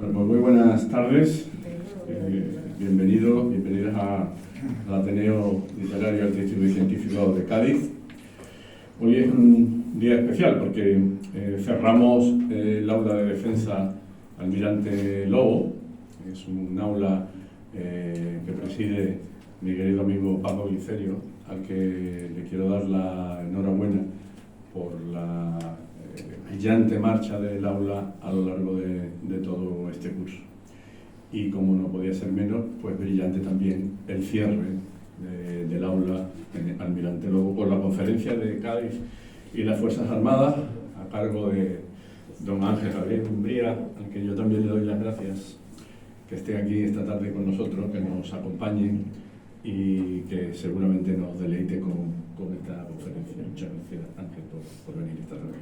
Bueno, pues muy buenas tardes, bienvenidas al Ateneo Literario, Artístico y Científico de Cádiz. Hoy es un día especial porque cerramos el aula de defensa Almirante Lobo. Es un aula que preside mi querido amigo Paco Glicerio, al que le quiero dar la enhorabuena por la brillante marcha del aula a lo largo de todo este curso. Y como no podía ser menos, pues brillante también el cierre del aula en Almirante Lobo por la conferencia de Cádiz y las Fuerzas Armadas a cargo de don Ángel Javier Umbría, al que yo también le doy las gracias que esté aquí esta tarde con nosotros, que nos acompañe y que seguramente nos deleite con esta conferencia. Muchas gracias, Ángel, por venir esta tarde.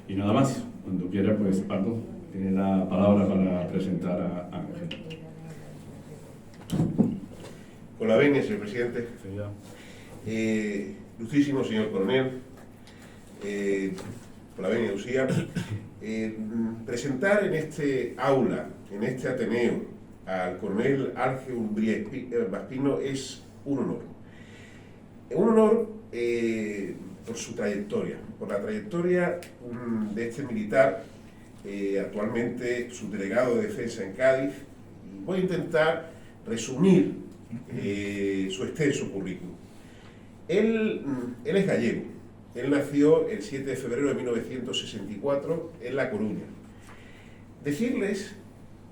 Y nada más, cuando quiera, pues Paco tiene la palabra para presentar a Ángel. Con la venia, señor presidente. Ilustrísimo señor coronel, con la venia, Lucía, presentar en este aula, en este Ateneo, al coronel Ángel Umbría Vaspino es un honor. Un honor por su trayectoria, por la trayectoria de este militar, actualmente subdelegado de defensa en Cádiz. Voy a intentar resumir su extenso currículum. Él es gallego. Él nació el 7 de febrero de 1964 en La Coruña. Decirles,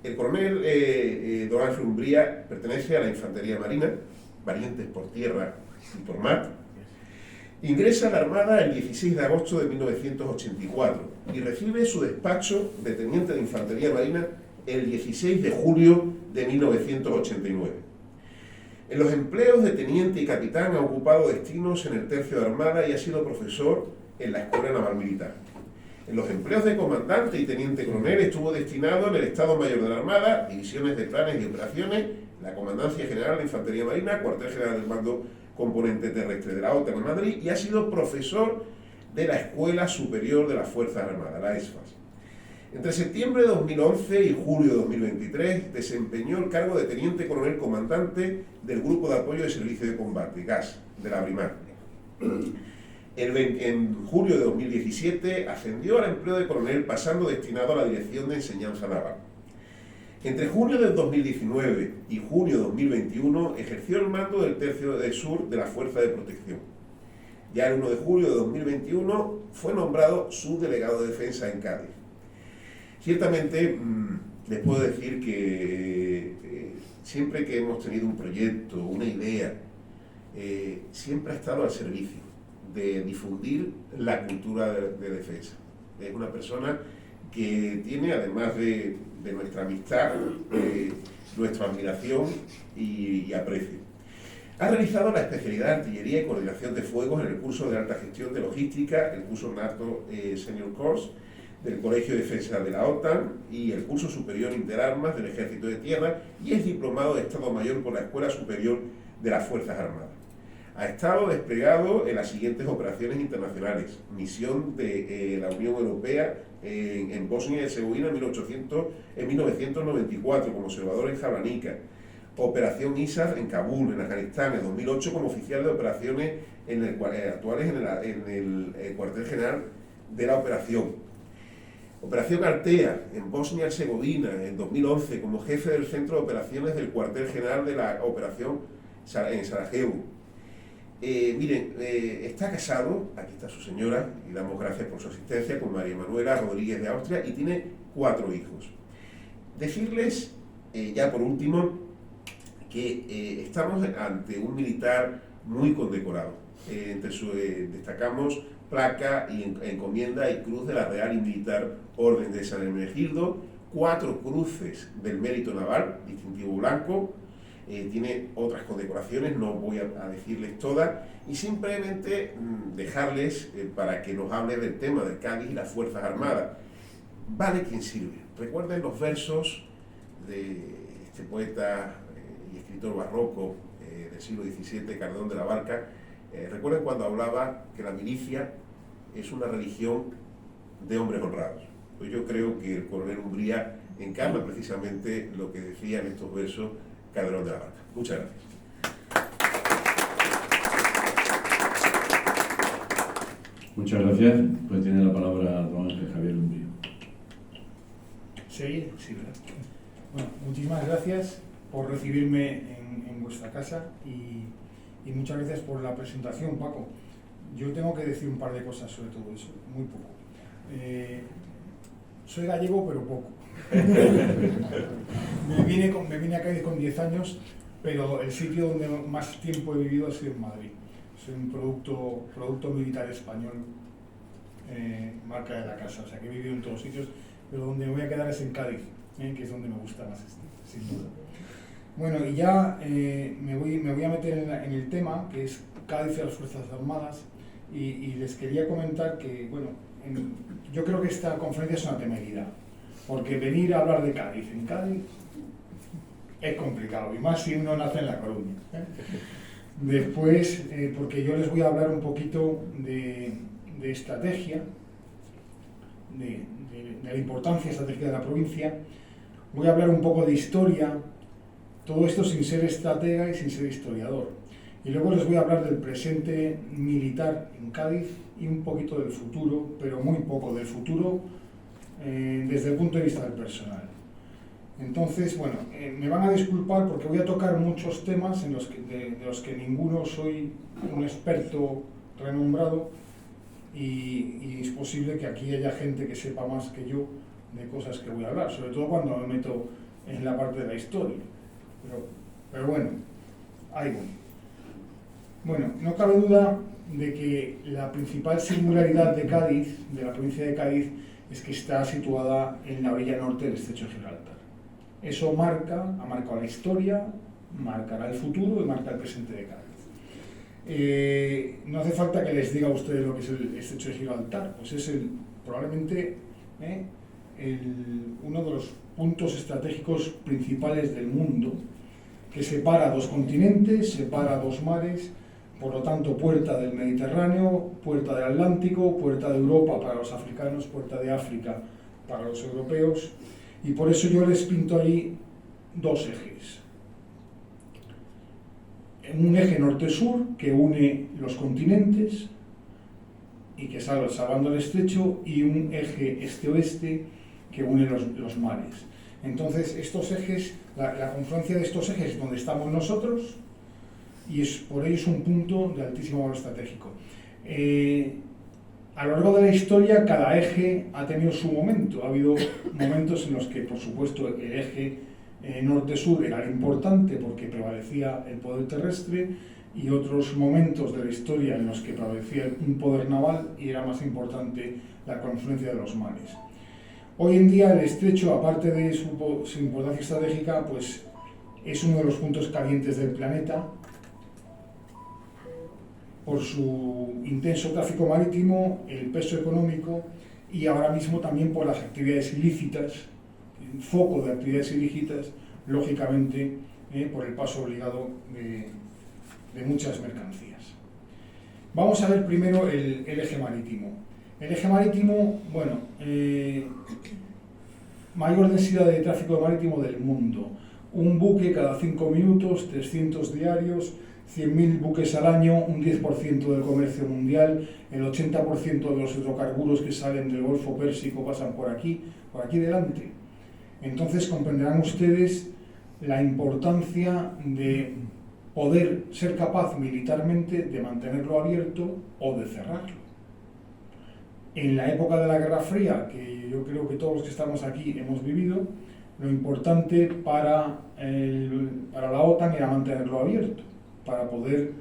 el coronel don Ángel Umbría pertenece a la Infantería Marina, valientes por tierra y por mar. Ingresa a la Armada el 16 de agosto de 1984 y recibe su despacho de Teniente de Infantería Marina el 16 de julio de 1989. En los empleos de teniente y capitán ha ocupado destinos en el Tercio de Armada y ha sido profesor en la Escuela Naval Militar. En los empleos de comandante y teniente coronel estuvo destinado en el Estado Mayor de la Armada, divisiones de planes y operaciones, la Comandancia General de Infantería Marina, Cuartel General del Mando Componente Terrestre de la OTAN en Madrid, y ha sido profesor de la Escuela Superior de las Fuerzas Armadas, la ESFAS. Entre septiembre de 2011 y julio de 2023 desempeñó el cargo de teniente coronel comandante del Grupo de Apoyo de Servicio de Combate, GAS, de la Brimar. En julio de 2017 ascendió al empleo de coronel, pasando destinado a la Dirección de Enseñanza Naval. Entre junio del 2019 y junio de 2021 ejerció el mando del Tercio del Sur de la Fuerza de Protección. Ya el 1 de julio de 2021 fue nombrado subdelegado de defensa en Cádiz. Ciertamente, les puedo decir que siempre que hemos tenido un proyecto, una idea, siempre ha estado al servicio de difundir la cultura de defensa. Es una persona que tiene, además de nuestra amistad, nuestra admiración y aprecio. Ha realizado la especialidad de Artillería y Coordinación de Fuegos en el curso de Alta Gestión de Logística, el curso NATO Senior Course del Colegio de Defensa de la OTAN y el curso superior Interarmas del Ejército de Tierra, y es diplomado de Estado Mayor por la Escuela Superior de las Fuerzas Armadas. Ha estado desplegado en las siguientes operaciones internacionales: misión de la Unión Europea en Bosnia y Herzegovina en 1994 como observador en Jablanica, operación ISAF en Kabul, en Afganistán, en 2008 como oficial de operaciones actuales en el cuartel general de la operación. Operación Altea en Bosnia y Herzegovina en 2011 como jefe del centro de operaciones del cuartel general de la operación en Sarajevo. Está casado, aquí está su señora, y damos gracias por su asistencia, con María Manuela Rodríguez de Austria, y tiene 4 hijos. Decirles, ya por último, que estamos ante un militar muy condecorado. Destacamos placa y encomienda y cruz de la Real y Militar Orden de San Hermenegildo, 4 cruces del Mérito Naval, distintivo blanco. Tiene otras condecoraciones, no voy a decirles todas, y simplemente dejarles para que nos hable del tema del Cádiz y las Fuerzas Armadas. Vale quien sirve. Recuerden los versos de este poeta y escritor barroco del siglo XVII, Cardón de la Barca. Recuerden cuando hablaba que la milicia es una religión de hombres honrados. Pues yo creo que el coronel Umbría encarna precisamente lo que decía en estos versos Calderón de la Barca. Muchas gracias. Muchas gracias. Pues tiene la palabra don Ángel Javier Umbrío. Sí, ¿verdad? Bueno, muchísimas gracias por recibirme en vuestra casa y muchas gracias por la presentación, Paco. Yo tengo que decir un par de cosas sobre todo eso, muy poco. Soy gallego, pero poco. me vine a Cádiz con 10 años, pero el sitio donde más tiempo he vivido ha sido en Madrid. Soy un producto militar español, marca de la casa, o sea que he vivido en todos sitios, pero donde me voy a quedar es en Cádiz, que es donde me gusta más, sin duda. Bueno, y ya me voy a meter en el tema, que es Cádiz y las Fuerzas Armadas, y les quería comentar que, bueno, yo creo que esta conferencia es una temeridad, porque venir a hablar de Cádiz en Cádiz es complicado, y más si uno nace en La Coruña. Después, porque yo les voy a hablar un poquito de estrategia, de la importancia estratégica de la provincia, voy a hablar un poco de historia, todo esto sin ser estratega y sin ser historiador. Y luego les voy a hablar del presente militar en Cádiz y un poquito del futuro, pero muy poco del futuro desde el punto de vista del personal. Entonces, bueno, me van a disculpar porque voy a tocar muchos temas de los que ninguno soy un experto renombrado y es posible que aquí haya gente que sepa más que yo de cosas que voy a hablar, sobre todo cuando me meto en la parte de la historia. Pero bueno, ahí voy. Bueno, no cabe duda de que la principal singularidad de Cádiz, de la provincia de Cádiz, es que está situada en la orilla norte del estrecho de Gibraltar. Eso ha marcado la historia, marcará el futuro y marca el presente de Cádiz. No hace falta que les diga a ustedes lo que es el estrecho de Gibraltar, pues es probablemente uno de los puntos estratégicos principales del mundo, que separa dos continentes, separa dos mares, por lo tanto puerta del Mediterráneo, puerta del Atlántico, puerta de Europa para los africanos, puerta de África para los europeos, y por eso yo les pinto ahí dos ejes. Un eje norte-sur que une los continentes y que sale salvando el estrecho, y un eje este-oeste que une los mares. Entonces, estos ejes, la confluencia de estos ejes es donde estamos nosotros, y por ello es un punto de altísimo valor estratégico. A lo largo de la historia, cada eje ha tenido su momento. Ha habido momentos en los que, por supuesto, el eje norte-sur era importante porque prevalecía el poder terrestre, y otros momentos de la historia en los que prevalecía un poder naval y era más importante la confluencia de los mares. Hoy en día el estrecho, aparte de su importancia estratégica, pues es uno de los puntos calientes del planeta por su intenso tráfico marítimo, el peso económico y ahora mismo también por las actividades ilícitas, el foco de actividades ilícitas, lógicamente por el paso obligado de muchas mercancías. Vamos a ver primero el eje marítimo. El eje marítimo, bueno, mayor densidad de tráfico marítimo del mundo. Un buque cada 5 minutos, 300 diarios, 100.000 buques al año, un 10% del comercio mundial, el 80% de los hidrocarburos que salen del Golfo Pérsico pasan por aquí delante. Entonces comprenderán ustedes la importancia de poder ser capaz militarmente de mantenerlo abierto o de cerrarlo. En la época de la Guerra Fría, que yo creo que todos los que estamos aquí hemos vivido, lo importante para la OTAN era mantenerlo abierto, para poder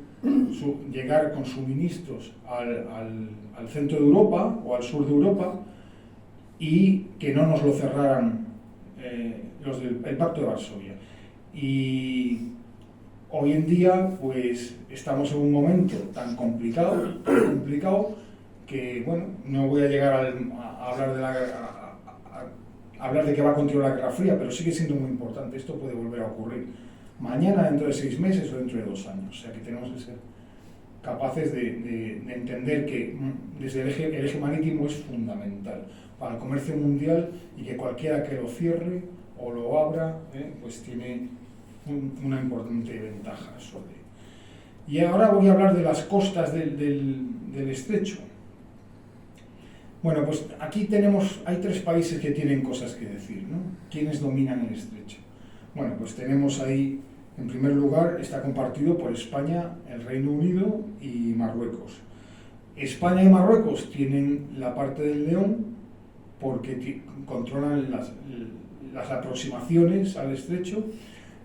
llegar con suministros al centro de Europa o al sur de Europa y que no nos lo cerraran los del Pacto de Varsovia. Y hoy en día pues estamos en un momento tan complicado que, bueno, no voy a llegar a hablar de que va a continuar la Guerra Fría, pero sigue siendo muy importante. Esto puede volver a ocurrir mañana, dentro de 6 meses o dentro de 2 años, o sea que tenemos que ser capaces de entender que desde el eje marítimo es fundamental para el comercio mundial y que cualquiera que lo cierre o lo abra, pues tiene una importante ventaja sobre. Y ahora voy a hablar de las costas del estrecho. Bueno, pues aquí hay 3 países que tienen cosas que decir, ¿no? ¿Quiénes dominan el estrecho? Bueno, pues tenemos ahí, en primer lugar, está compartido por España, el Reino Unido y Marruecos. España y Marruecos tienen la parte del León porque controlan las aproximaciones al estrecho.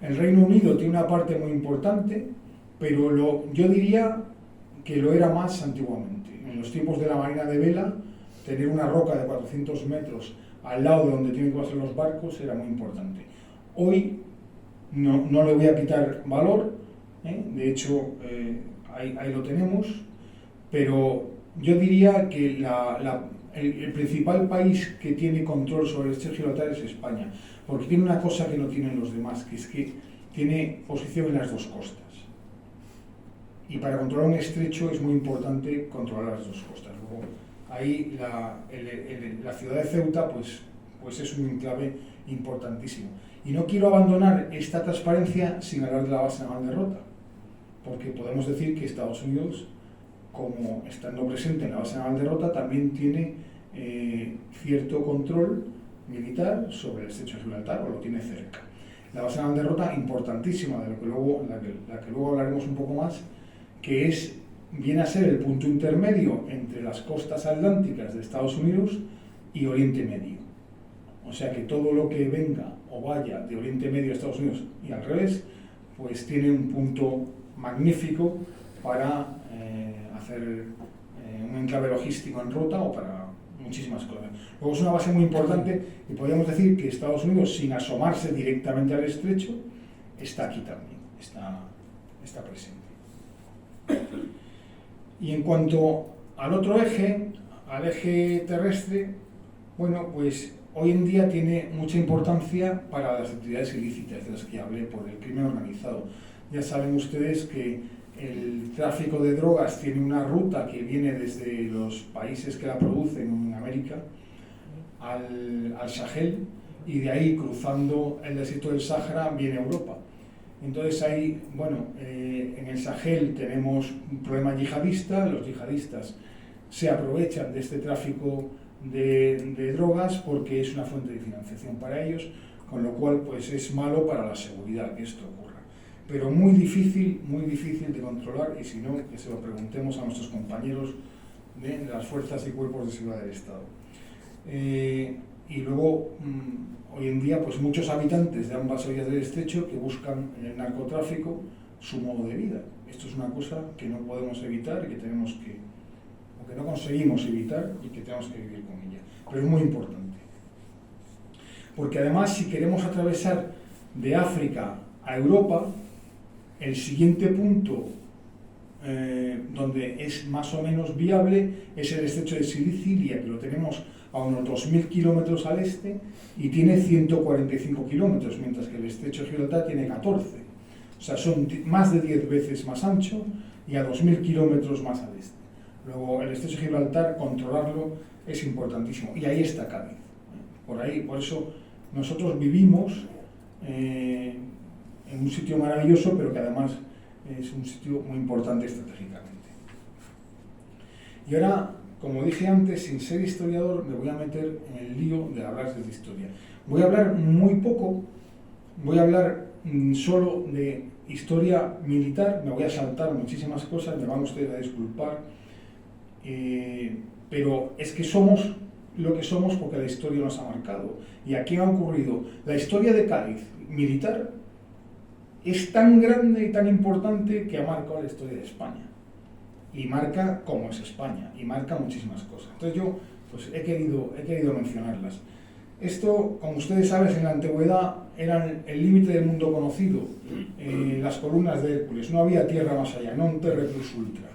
El Reino Unido tiene una parte muy importante, pero yo diría que lo era más antiguamente. En los tiempos de la Marina de Vela, tener una roca de 400 metros al lado de donde tienen que pasar los barcos era muy importante. Hoy no le voy a quitar valor, de hecho ahí lo tenemos, pero yo diría que el principal país que tiene control sobre el estrecho de Gibraltar es España, porque tiene una cosa que no tienen los demás, que es que tiene posición en las 2 costas. Y para controlar un estrecho es muy importante controlar las 2 costas. Luego, ahí la ciudad de Ceuta pues es un enclave importantísimo. Y no quiero abandonar esta transparencia sin hablar de la base naval de Rota, porque podemos decir que Estados Unidos, como estando presente en la base naval de Rota, también tiene cierto control militar sobre el estrecho de Gibraltar, o lo tiene cerca. La base naval de Rota, importantísima, de la que luego hablaremos un poco más, que viene a ser el punto intermedio entre las costas atlánticas de Estados Unidos y Oriente Medio. O sea que todo lo que venga o vaya de Oriente Medio a Estados Unidos y al revés, pues tiene un punto magnífico para hacer un enclave logístico en Rota o para muchísimas cosas. Luego es una base muy importante y podríamos decir que Estados Unidos, sin asomarse directamente al estrecho, está aquí también, está presente. Y en cuanto al otro eje, al eje terrestre, bueno, pues hoy en día tiene mucha importancia para las actividades ilícitas de las que hablé por el crimen organizado. Ya saben ustedes que el tráfico de drogas tiene una ruta que viene desde los países que la producen en América al Sahel, y de ahí, cruzando el desierto del Sáhara, viene a Europa. Entonces ahí, bueno, en el Sahel tenemos un problema yihadista. Los yihadistas se aprovechan de este tráfico de drogas porque es una fuente de financiación para ellos, con lo cual pues es malo para la seguridad que esto ocurra. Pero muy difícil de controlar, y si no, que se lo preguntemos a nuestros compañeros de las fuerzas y cuerpos de seguridad del Estado. Y luego, hoy en día, pues muchos habitantes de ambas orillas del estrecho que buscan en el narcotráfico su modo de vida. Esto es una cosa que no podemos evitar y que tenemos o que no conseguimos evitar y que tenemos que vivir con ella. Pero es muy importante. Porque además, si queremos atravesar de África a Europa, el siguiente punto donde es más o menos viable es el estrecho de Sicilia, que lo tenemos a unos 2.000 kilómetros al este y tiene 145 kilómetros, mientras que el estrecho de Gibraltar tiene 14. O sea, son más de 10 veces más ancho y a 2.000 kilómetros más al este. Luego, el estrecho de Gibraltar, controlarlo es importantísimo. Y ahí está Cádiz. Por eso nosotros vivimos en un sitio maravilloso, pero que además es un sitio muy importante estratégicamente. Y ahora, como dije antes, sin ser historiador, me voy a meter en el lío de hablar de historia. Voy a hablar muy poco, voy a hablar solo de historia militar, me voy a saltar muchísimas cosas, me van ustedes a disculpar, pero es que somos lo que somos porque la historia nos ha marcado. ¿Y aquí ha ocurrido? La historia de Cádiz militar es tan grande y tan importante que ha marcado la historia de España. Y marca cómo es España, y marca muchísimas cosas. Entonces yo pues he querido mencionarlas. Esto, como ustedes saben, en la antigüedad eran el límite del mundo conocido, las columnas de Hércules. No había tierra más allá, non terra plus ultra.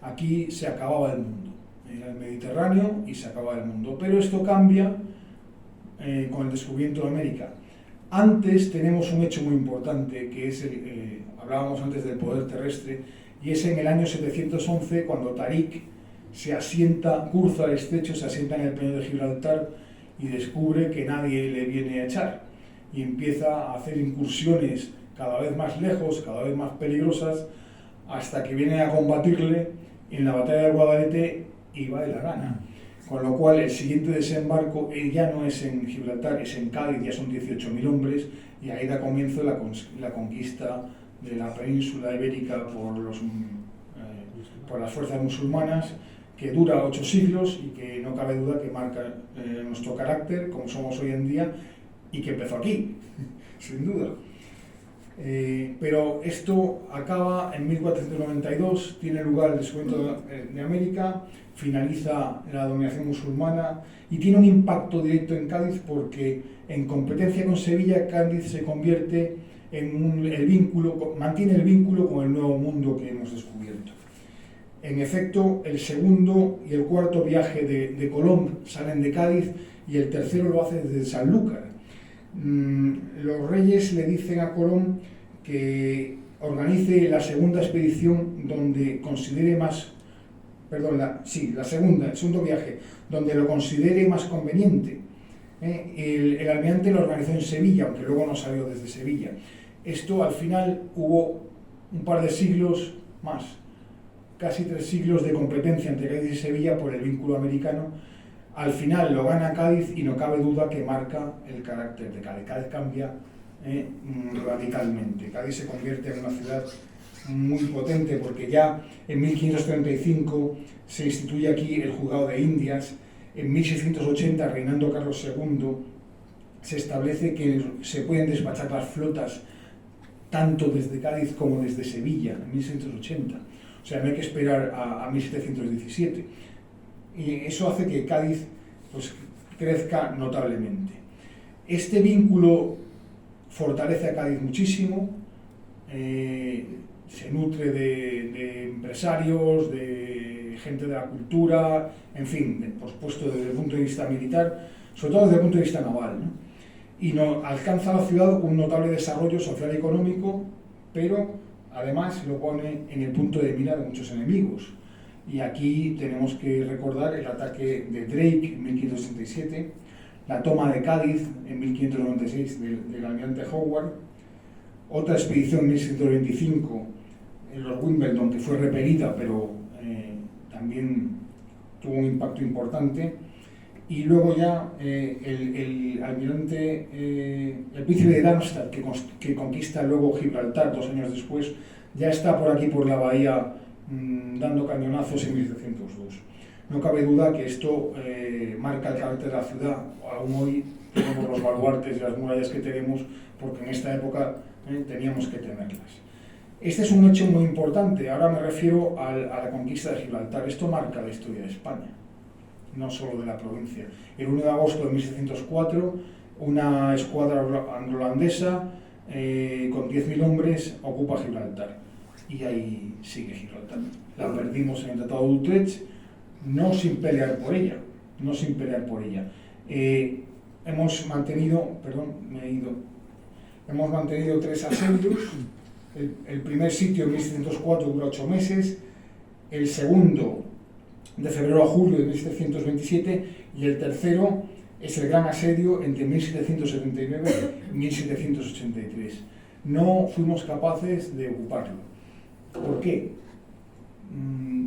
Aquí se acababa el mundo. Era el Mediterráneo y se acababa el mundo. Pero esto cambia con el descubrimiento de América. Antes tenemos un hecho muy importante, que es hablábamos antes del poder terrestre, y es en el año 711 cuando Tarik se asienta, cruza el estrecho, se asienta en el Peñón de Gibraltar y descubre que nadie le viene a echar y empieza a hacer incursiones cada vez más lejos, cada vez más peligrosas, hasta que viene a combatirle en la batalla del Guadalete y va de la gana. Con lo cual el siguiente desembarco ya no es en Gibraltar, es en Cádiz, ya son 18.000 hombres, y ahí da comienzo la conquista de la península ibérica por las fuerzas musulmanas, que dura 8 siglos y que no cabe duda que marca nuestro carácter, como somos hoy en día, y que empezó aquí, sin duda. Pero esto acaba en 1492, tiene lugar el descubrimiento de América, finaliza la dominación musulmana y tiene un impacto directo en Cádiz porque en competencia con Sevilla, Cádiz se convierte en mantiene el vínculo con el nuevo mundo que hemos descubierto. En efecto, el segundo y el cuarto viaje de Colón salen de Cádiz y el tercero lo hace desde Sanlúcar. Los reyes le dicen a Colón que organice la segunda expedición donde considere más, el segundo viaje, donde lo considere más conveniente. El almirante lo organizó en Sevilla, aunque luego no salió desde Sevilla. Esto al final hubo un par de siglos más, casi 3 siglos de competencia entre Cádiz y Sevilla por el vínculo americano. Al final lo gana Cádiz y no cabe duda que marca el carácter de Cádiz. Cádiz cambia radicalmente. Cádiz se convierte en una ciudad muy potente porque ya en 1535 se instituye aquí el Juzgado de Indias. En 1680, reinando Carlos II, se establece que se pueden despachar las flotas tanto desde Cádiz como desde Sevilla, en 1680. O sea, no hay que esperar a 1717. Y eso hace que Cádiz pues, crezca notablemente. Este vínculo fortalece a Cádiz muchísimo, se nutre de empresarios, de gente de la cultura, en fin, por supuesto desde el punto de vista militar, sobre todo desde el punto de vista naval, ¿no? Y alcanza la ciudad con un notable desarrollo social y económico, pero además lo pone en el punto de mira de muchos enemigos. Y aquí tenemos que recordar el ataque de Drake en 1567, la toma de Cádiz en 1596 del almirante Howard, otra expedición en 1625 en los Wimbledon que fue repelida, pero también tuvo un impacto importante, y luego ya el almirante, el príncipe de Darmstadt, que conquista luego Gibraltar 2 años después, ya está por aquí, por la bahía, dando cañonazos en 1702. No cabe duda que esto marca el carácter de la ciudad. Aún hoy tenemos los baluartes y las murallas que tenemos, porque en esta época teníamos que tenerlas. Este es un hecho muy importante. Ahora me refiero a la conquista de Gibraltar. Esto marca la historia de España, no solo de la provincia. El 1 de agosto de 1704, una escuadra anglo-holandesa con 10.000 hombres ocupa Gibraltar. Y ahí sigue Gibraltar. La perdimos en el Tratado de Utrecht, no sin pelear por ella. Hemos mantenido 3 asedios. El primer sitio en 1704 dura 8 meses, el segundo de febrero a julio de 1727 y el tercero es el gran asedio entre 1779 y 1783. No fuimos capaces de ocuparlo. ¿Por qué?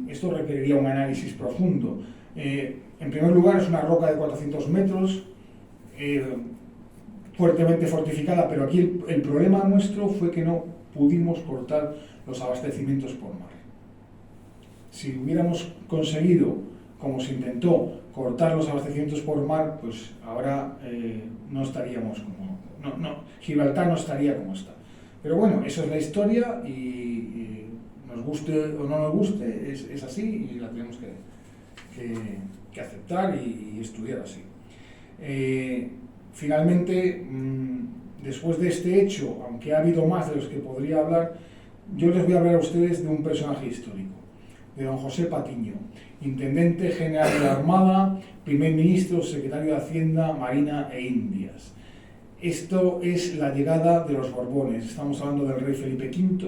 Esto requeriría un análisis profundo. En primer lugar, es una roca de 400 metros, fuertemente fortificada, pero aquí el problema nuestro fue que no pudimos cortar los abastecimientos por mar. Si hubiéramos conseguido, como se intentó, cortar los abastecimientos por mar, pues ahora no estaríamos Gibraltar no estaría como está. Pero bueno, eso es la historia y nos guste o no nos guste, es así y la tenemos que aceptar y estudiar así. Finalmente, después de este hecho, aunque ha habido más de los que podría hablar, yo les voy a hablar a ustedes de un personaje histórico, de don José Patiño, intendente general de la Armada, primer ministro, secretario de Hacienda, Marina e Indias. Esto es la llegada de los Borbones. Estamos hablando del rey Felipe V,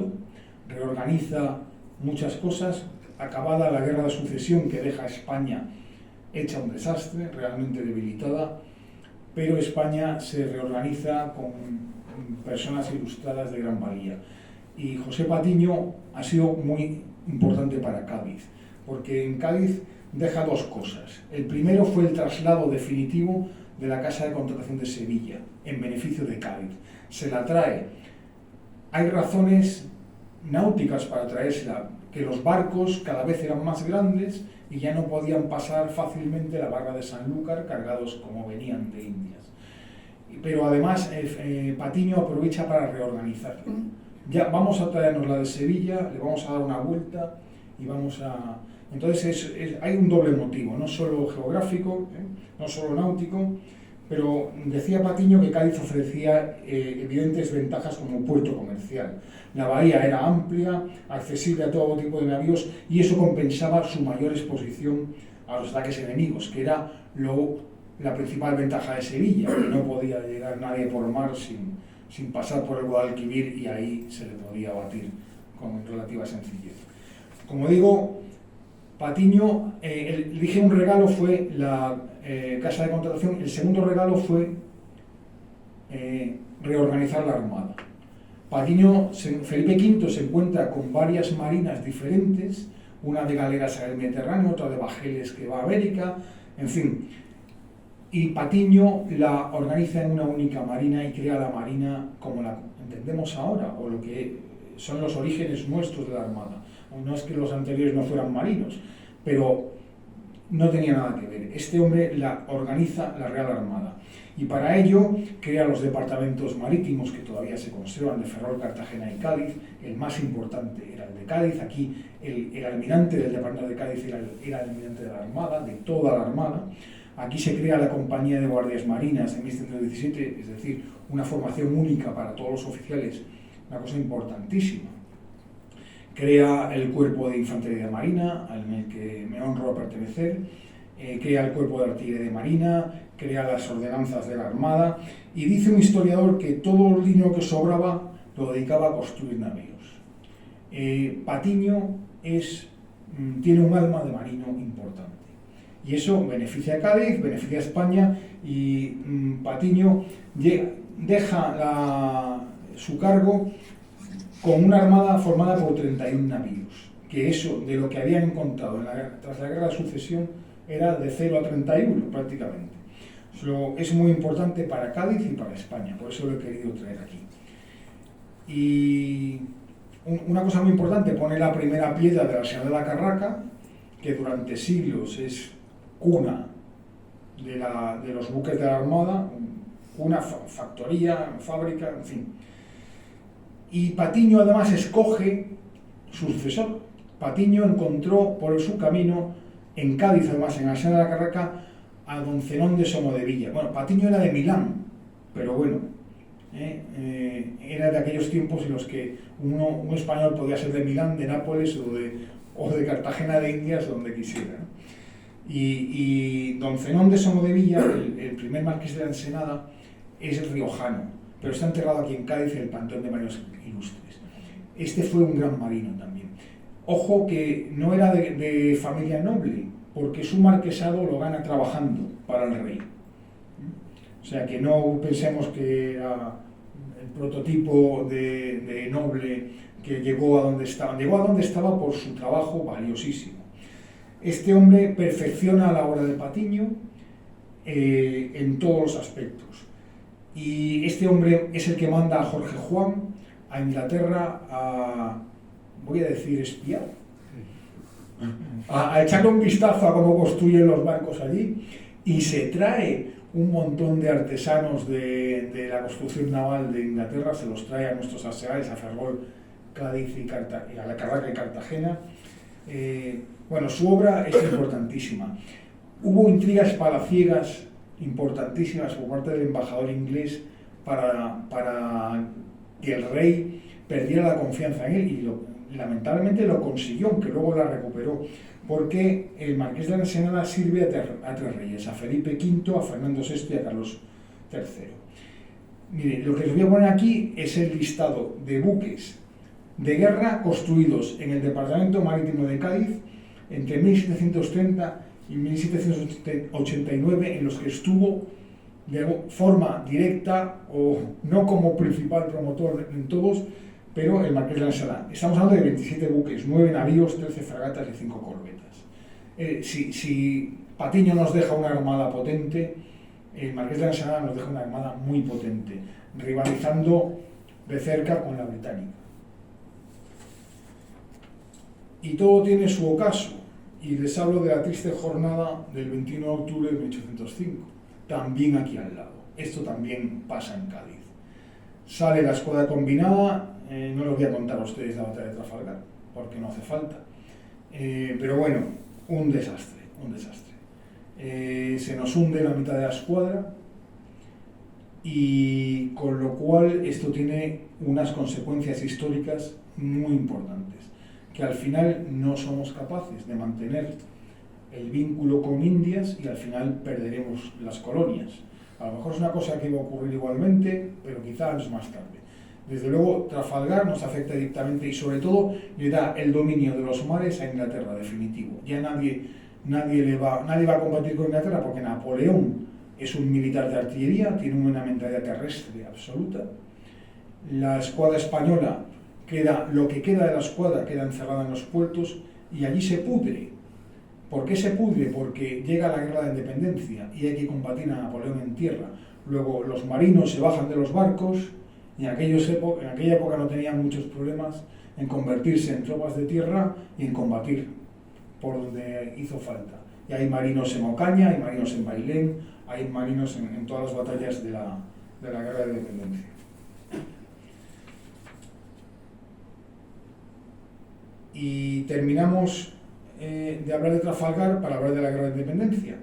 reorganiza muchas cosas. Acabada la guerra de sucesión, que deja a España hecha un desastre, realmente debilitada, pero España se reorganiza con personas ilustradas de gran valía. Y José Patiño ha sido muy importante para Cádiz, porque en Cádiz deja dos cosas. El primero fue el traslado definitivo de la Casa de Contratación de Sevilla, en beneficio de Cádiz. Se la trae. Hay razones náuticas para traérsela, que los barcos cada vez eran más grandes y ya no podían pasar fácilmente la barra de Sanlúcar cargados como venían de Indias. Pero además Patiño aprovecha para reorganizarla. Ya vamos a traernos la de Sevilla, le vamos a dar una vuelta y vamos a... Entonces hay un doble motivo, no solo geográfico, no solo náutico, pero decía Patiño que Cádiz ofrecía evidentes ventajas como puerto comercial. La bahía era amplia, accesible a todo tipo de navíos, y eso compensaba su mayor exposición a los ataques enemigos, que era la principal ventaja de Sevilla, que no podía llegar nadie por mar sin pasar por el Guadalquivir, y ahí se le podía batir con relativa sencillez. Como digo, Patiño, dije un regalo fue la Casa de Contratación, el segundo regalo fue reorganizar la Armada. Patiño, Felipe V se encuentra con varias marinas diferentes, una de galeras al Mediterráneo, otra de bajeles que va a América, en fin. Y Patiño la organiza en una única marina y crea la marina como la entendemos ahora, o lo que son los orígenes nuestros de la Armada. No es que los anteriores no fueran marinos, pero no tenía nada que ver. Este hombre la organiza la Real Armada. Y para ello crea los departamentos marítimos que todavía se conservan de Ferrol, Cartagena y Cádiz. El más importante era el de Cádiz. Aquí el almirante del departamento de Cádiz era el almirante de la Armada, de toda la Armada. Aquí se crea la Compañía de Guardias Marinas en 1717, es decir, una formación única para todos los oficiales, una cosa importantísima. Crea el Cuerpo de Infantería de Marina, al que me honro a pertenecer, crea el Cuerpo de Artillería de Marina, crea las ordenanzas de la Armada, y dice un historiador que todo el dinero que sobraba lo dedicaba a construir navíos. Patiño tiene un alma de marino importante, y eso beneficia a Cádiz, beneficia a España, y Patiño deja su cargo con una armada formada por 31 navíos, que eso, de lo que habían encontrado tras la guerra de sucesión, era de 0 a 31 prácticamente. Eso es muy importante para Cádiz y para España, por eso lo he querido traer aquí. Y una cosa muy importante, pone la primera piedra de la Arsenal de la Carraca, que durante siglos es cuna de los buques de la Armada, una factoría, fábrica, en fin. Y Patiño además escoge su sucesor. Patiño encontró por su camino en Cádiz, además en la Arsenal de la Carraca, a don Zenón de Somodevilla. Bueno, Patiño era de Milán, pero bueno, era de aquellos tiempos en los que un español podía ser de Milán, de Nápoles o de Cartagena de Indias, donde quisiera, ¿no? Y don Zenón de Somodevilla, el primer marqués de la Ensenada, es riojano, pero está enterrado aquí en Cádiz en el Panteón de Marinos Ilustres. Este fue un gran marino también. Ojo que no era de familia noble, porque su marquesado lo gana trabajando para el rey. O sea que no pensemos que era el prototipo de noble que llegó a donde estaba. Llegó a donde estaba por su trabajo valiosísimo. Este hombre perfecciona la obra de Patiño en todos los aspectos. Y este hombre es el que manda a Jorge Juan a Inglaterra voy a decir espiar, a echarle un vistazo a cómo construyen los barcos allí, y se trae un montón de artesanos de la construcción naval de Inglaterra, se los trae a nuestros arsenales, a Ferrol, Cádiz y a la Carraca y Cartagena. Bueno, su obra es importantísima. Hubo intrigas palaciegas importantísimas por parte del embajador inglés para que el rey perdiera la confianza en él, y lamentablemente lo consiguió, aunque luego la recuperó, porque el marqués de la Ensenada sirve a tres reyes, a Felipe V, a Fernando VI y a Carlos III. Mire, lo que les voy a poner aquí es el listado de buques de guerra construidos en el Departamento Marítimo de Cádiz entre 1730 y 1789, en los que estuvo de forma directa o no como principal promotor en todos, pero el Marqués de la Anserá. Estamos hablando de 27 buques, 9 navíos, 13 fragatas y 5 corbetas. Si Patiño nos deja una armada potente, el Marqués de la Anserá nos deja una armada muy potente, rivalizando de cerca con la británica. Y todo tiene su ocaso, y les hablo de la triste jornada del 21 de octubre de 1805, también aquí al lado. Esto también pasa en Cádiz. Sale la escuadra combinada, no les voy a contar a ustedes la batalla de Trafalgar, porque no hace falta. Pero bueno, un desastre, un desastre. Se nos hunde la mitad de la escuadra, y con lo cual esto tiene unas consecuencias históricas muy importantes, que al final no somos capaces de mantener el vínculo con Indias y al final perderemos las colonias. A lo mejor es una cosa que va a ocurrir igualmente, pero quizás más tarde. Desde luego, Trafalgar nos afecta directamente y sobre todo le da el dominio de los mares a Inglaterra, definitivo. Ya nadie va a combatir con Inglaterra porque Napoleón es un militar de artillería, tiene una mentalidad terrestre absoluta. La escuadra española lo que queda de la escuadra queda encerrada en los puertos y allí se pudre. ¿Por qué se pudre? Porque llega la guerra de independencia y hay que combatir a Napoleón en tierra. Luego los marinos se bajan de los barcos y en aquella época no tenían muchos problemas en convertirse en tropas de tierra y en combatir por donde hizo falta. Y hay marinos en Ocaña, hay marinos en Bailén, hay marinos en todas las batallas de la guerra de independencia. Y terminamos de hablar de Trafalgar para hablar de la Guerra de Independencia,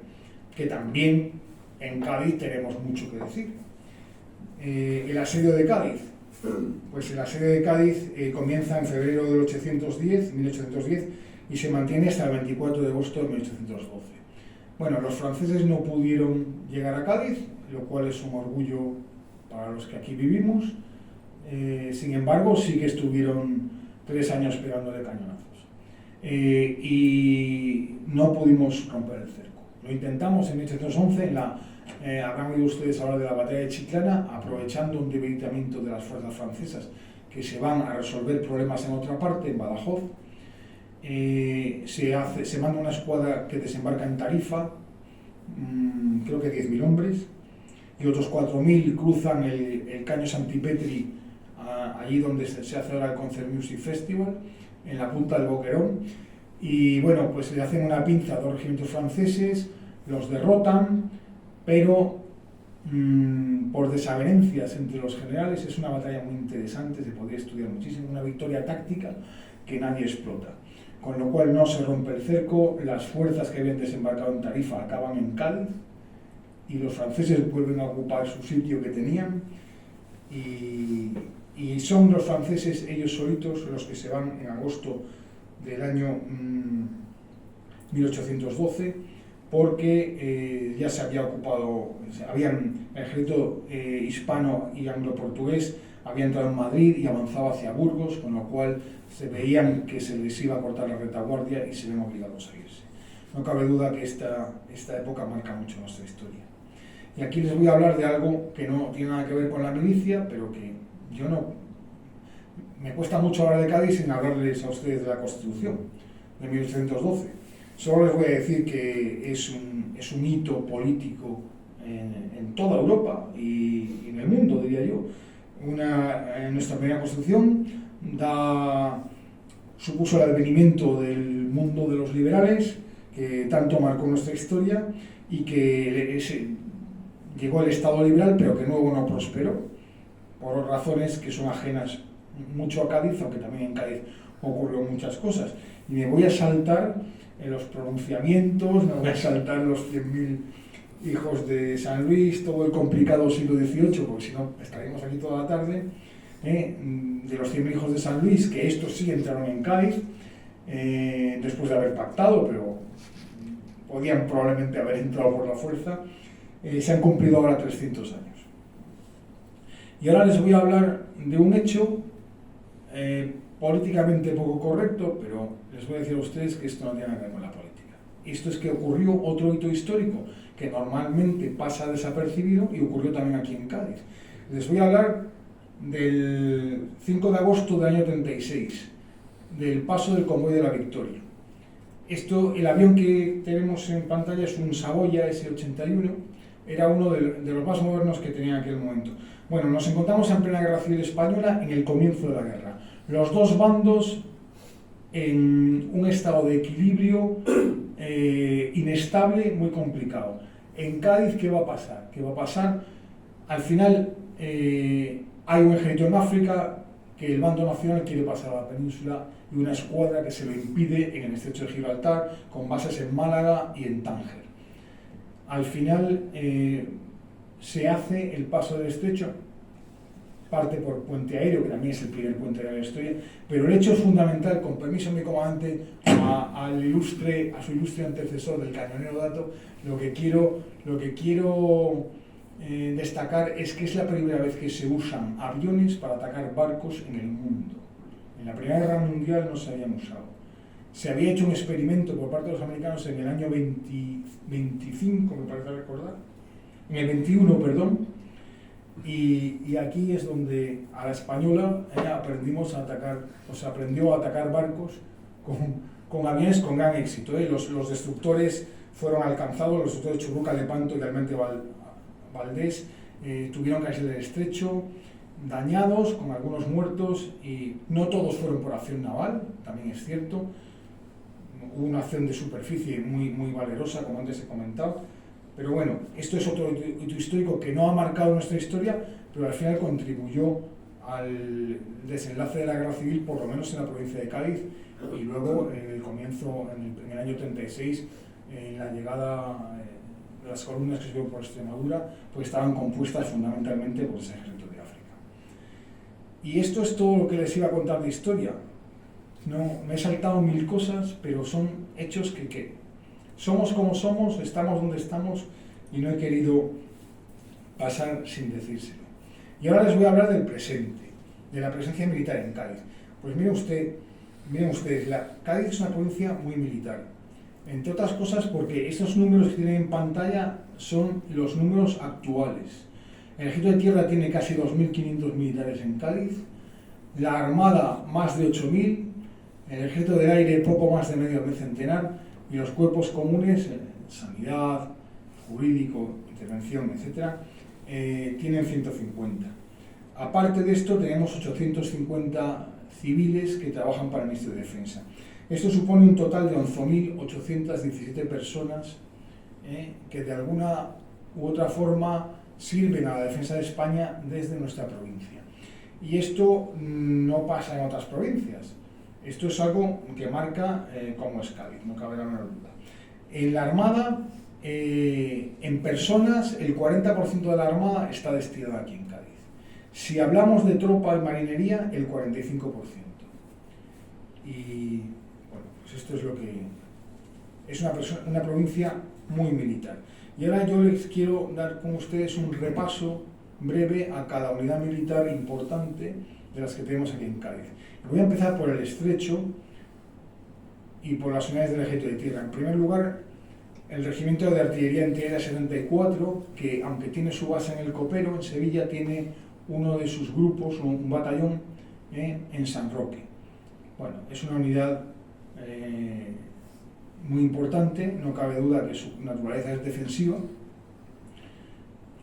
que también en Cádiz tenemos mucho que decir. El asedio de Cádiz. Pues el asedio de Cádiz comienza en febrero de 1810, y se mantiene hasta el 24 de agosto de 1812. Bueno, los franceses no pudieron llegar a Cádiz, lo cual es un orgullo para los que aquí vivimos. Sin embargo, sí que estuvieron 3 años pegándole cañonazos. Y no pudimos romper el cerco. Lo intentamos en 1811, habrán oído ustedes hablar de la batalla de Chiclana, aprovechando un debilitamiento de las fuerzas francesas que se van a resolver problemas en otra parte, en Badajoz. Se manda una escuadra que desembarca en Tarifa, creo que 10.000 hombres, y otros 4.000 cruzan el Caño Santipetri, allí donde se hace ahora el Concert Music Festival, en la punta del Boquerón, y bueno, pues le hacen una pinza a 2 regimientos franceses, los derrotan, pero por desavenencias entre los generales es una batalla muy interesante, se podría estudiar muchísimo, una victoria táctica que nadie explota. Con lo cual no se rompe el cerco, las fuerzas que habían desembarcado en Tarifa acaban en Cádiz y los franceses vuelven a ocupar su sitio que tenían, y son los franceses ellos solitos los que se van en agosto del año 1812, porque ya se había ocupado, el ejército hispano y anglo-portugués había entrado en Madrid y avanzaba hacia Burgos, con lo cual se veían que se les iba a cortar la retaguardia y se ven obligados a irse. No cabe duda que esta época marca mucho nuestra historia. Y aquí les voy a hablar de algo que no tiene nada que ver con la milicia, pero que me cuesta mucho hablar de Cádiz sin hablarles a ustedes de la Constitución de 1812. Solo les voy a decir que es un hito político en toda Europa y en el mundo, diría yo. Nuestra primera Constitución supuso el advenimiento del mundo de los liberales, que tanto marcó nuestra historia, y que llegó el Estado liberal, pero que luego no prosperó, por razones que son ajenas mucho a Cádiz, aunque también en Cádiz ocurrió muchas cosas. Y me voy a saltar en los pronunciamientos, me voy a saltar los 100.000 hijos de San Luis, todo el complicado siglo XVIII, porque si no estaríamos aquí toda la tarde, de los 100.000 hijos de San Luis, que estos sí entraron en Cádiz, después de haber pactado, pero podían probablemente haber entrado por la fuerza. Se han cumplido ahora 300 años. Y ahora les voy a hablar de un hecho políticamente poco correcto, pero les voy a decir a ustedes que esto no tiene nada que ver con la política. Esto es que ocurrió otro hito histórico que normalmente pasa desapercibido y ocurrió también aquí en Cádiz. Les voy a hablar del 5 de agosto del año 36, del paso del Convoy de la Victoria. El avión que tenemos en pantalla es un Saboya S-81, era uno de los más modernos que tenía en aquel momento. Bueno, nos encontramos en plena Guerra Civil Española, en el comienzo de la guerra. Los dos bandos en un estado de equilibrio inestable, muy complicado. En Cádiz, ¿qué va a pasar? ¿Qué va a pasar? Al final hay un ejército en África que el bando nacional quiere pasar a la península y una escuadra que se lo impide en el estrecho de Gibraltar, con bases en Málaga y en Tánger. Al final se hace el paso del estrecho, parte por puente aéreo, que también es el primer puente aéreo de la historia, pero el hecho fundamental, con permiso de mi comandante, a su ilustre antecesor del cañonero Dato, lo que quiero destacar es que es la primera vez que se usan aviones para atacar barcos en el mundo. En la Primera Guerra Mundial no se habían usado. Se había hecho un experimento por parte de los americanos en el año 25, me parece recordar, en el 21, perdón, y aquí es donde a la española aprendimos a atacar, o se aprendió a atacar barcos con aviones con gran éxito. Los destructores fueron alcanzados, los destructores Churruca, Lepanto y Almirante Valdés tuvieron que salir del estrecho, dañados, con algunos muertos, y no todos fueron por acción naval, también es cierto. Hubo una acción de superficie muy valerosa, como antes he comentado, pero bueno, esto es otro hito histórico que no ha marcado nuestra historia, pero al final contribuyó al desenlace de la guerra civil, por lo menos en la provincia de Cádiz, y luego en el comienzo, en el año 36, en la llegada de las columnas que subieron por Extremadura, pues estaban compuestas fundamentalmente por ese ejército de África. Y esto es todo lo que les iba a contar de historia. No, me he saltado mil cosas, pero son hechos que somos como somos, estamos donde estamos, y no he querido pasar sin decírselo. Y ahora les voy a hablar del presente, de la presencia militar en Cádiz. Pues miren ustedes, Cádiz es una provincia muy militar, entre otras cosas porque estos números que tienen en pantalla son los números actuales. El ejército de tierra tiene casi 2.500 militares en Cádiz, la armada más de 8.000, el ejército del aire poco más de medio centenar, y los cuerpos comunes, sanidad, jurídico, intervención, etc., tienen 150. Aparte de esto, tenemos 850 civiles que trabajan para el Ministerio de Defensa. Esto supone un total de 11.817 personas que de alguna u otra forma sirven a la defensa de España desde nuestra provincia. Y esto no pasa en otras provincias. Esto es algo que marca cómo es Cádiz, no cabe la menor duda. En la Armada, en personas, el 40% de la Armada está destinada aquí en Cádiz. Si hablamos de tropa y marinería, el 45%. Y bueno, pues esto es lo que es una provincia muy militar. Y ahora yo les quiero dar con ustedes un repaso breve a cada unidad militar importante de las que tenemos aquí en Cádiz. Voy a empezar por el estrecho y por las unidades del ejército de tierra. En primer lugar, el regimiento de artillería antiaérea 74, que aunque tiene su base en el Copero, en Sevilla, tiene uno de sus grupos, un batallón, en San Roque. Bueno, es una unidad muy importante, no cabe duda que su naturaleza es defensiva,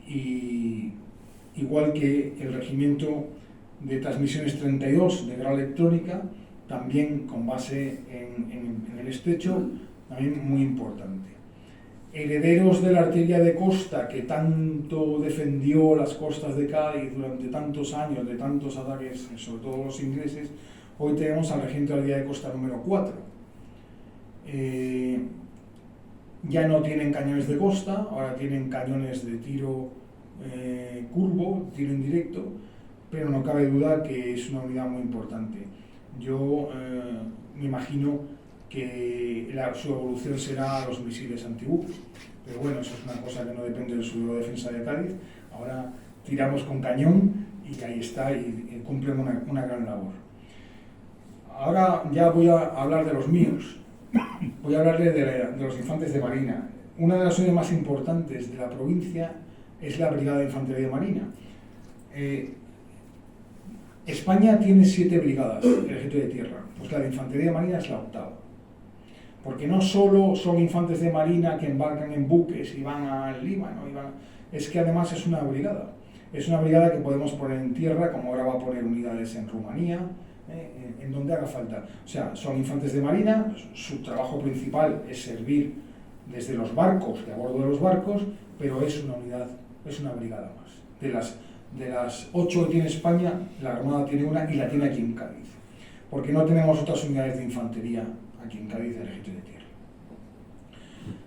y igual que el regimiento de transmisiones 32 de grado electrónica, también con base en el estrecho, también muy importante. Herederos de la artillería de costa, que tanto defendió las costas de Cádiz durante tantos años, de tantos ataques, sobre todo los ingleses, hoy tenemos al regimiento de artillería de costa número 4. Ya no tienen cañones de costa, ahora tienen cañones de tiro curvo, tiro indirecto, pero no cabe duda que es una unidad muy importante. Yo me imagino que su evolución será los misiles antibús, pero bueno, eso es una cosa que no depende del Suelo de Defensa de Cádiz. Ahora tiramos con cañón y ahí está, y cumplen una gran labor. ahora ya voy a hablar de los míos. Voy a hablarle de los infantes de marina. Una de las unidades más importantes de la provincia es la Brigada de Infantería de Marina. España tiene 7 brigadas del Ejército de Tierra, pues la de Infantería de Marina es la 8ª. Porque no solo son infantes de marina que embarcan en buques y van al Líbano, es que además es una brigada. Es una brigada que podemos poner en tierra, como ahora va a poner unidades en Rumanía, en donde haga falta. O sea, son infantes de marina, su trabajo principal es servir desde los barcos, de a bordo de los barcos, pero es una unidad, es una brigada más. De las 8 que tiene España, la Armada tiene una y la tiene aquí en Cádiz. Porque no tenemos otras unidades de infantería aquí en Cádiz del Ejército de Tierra.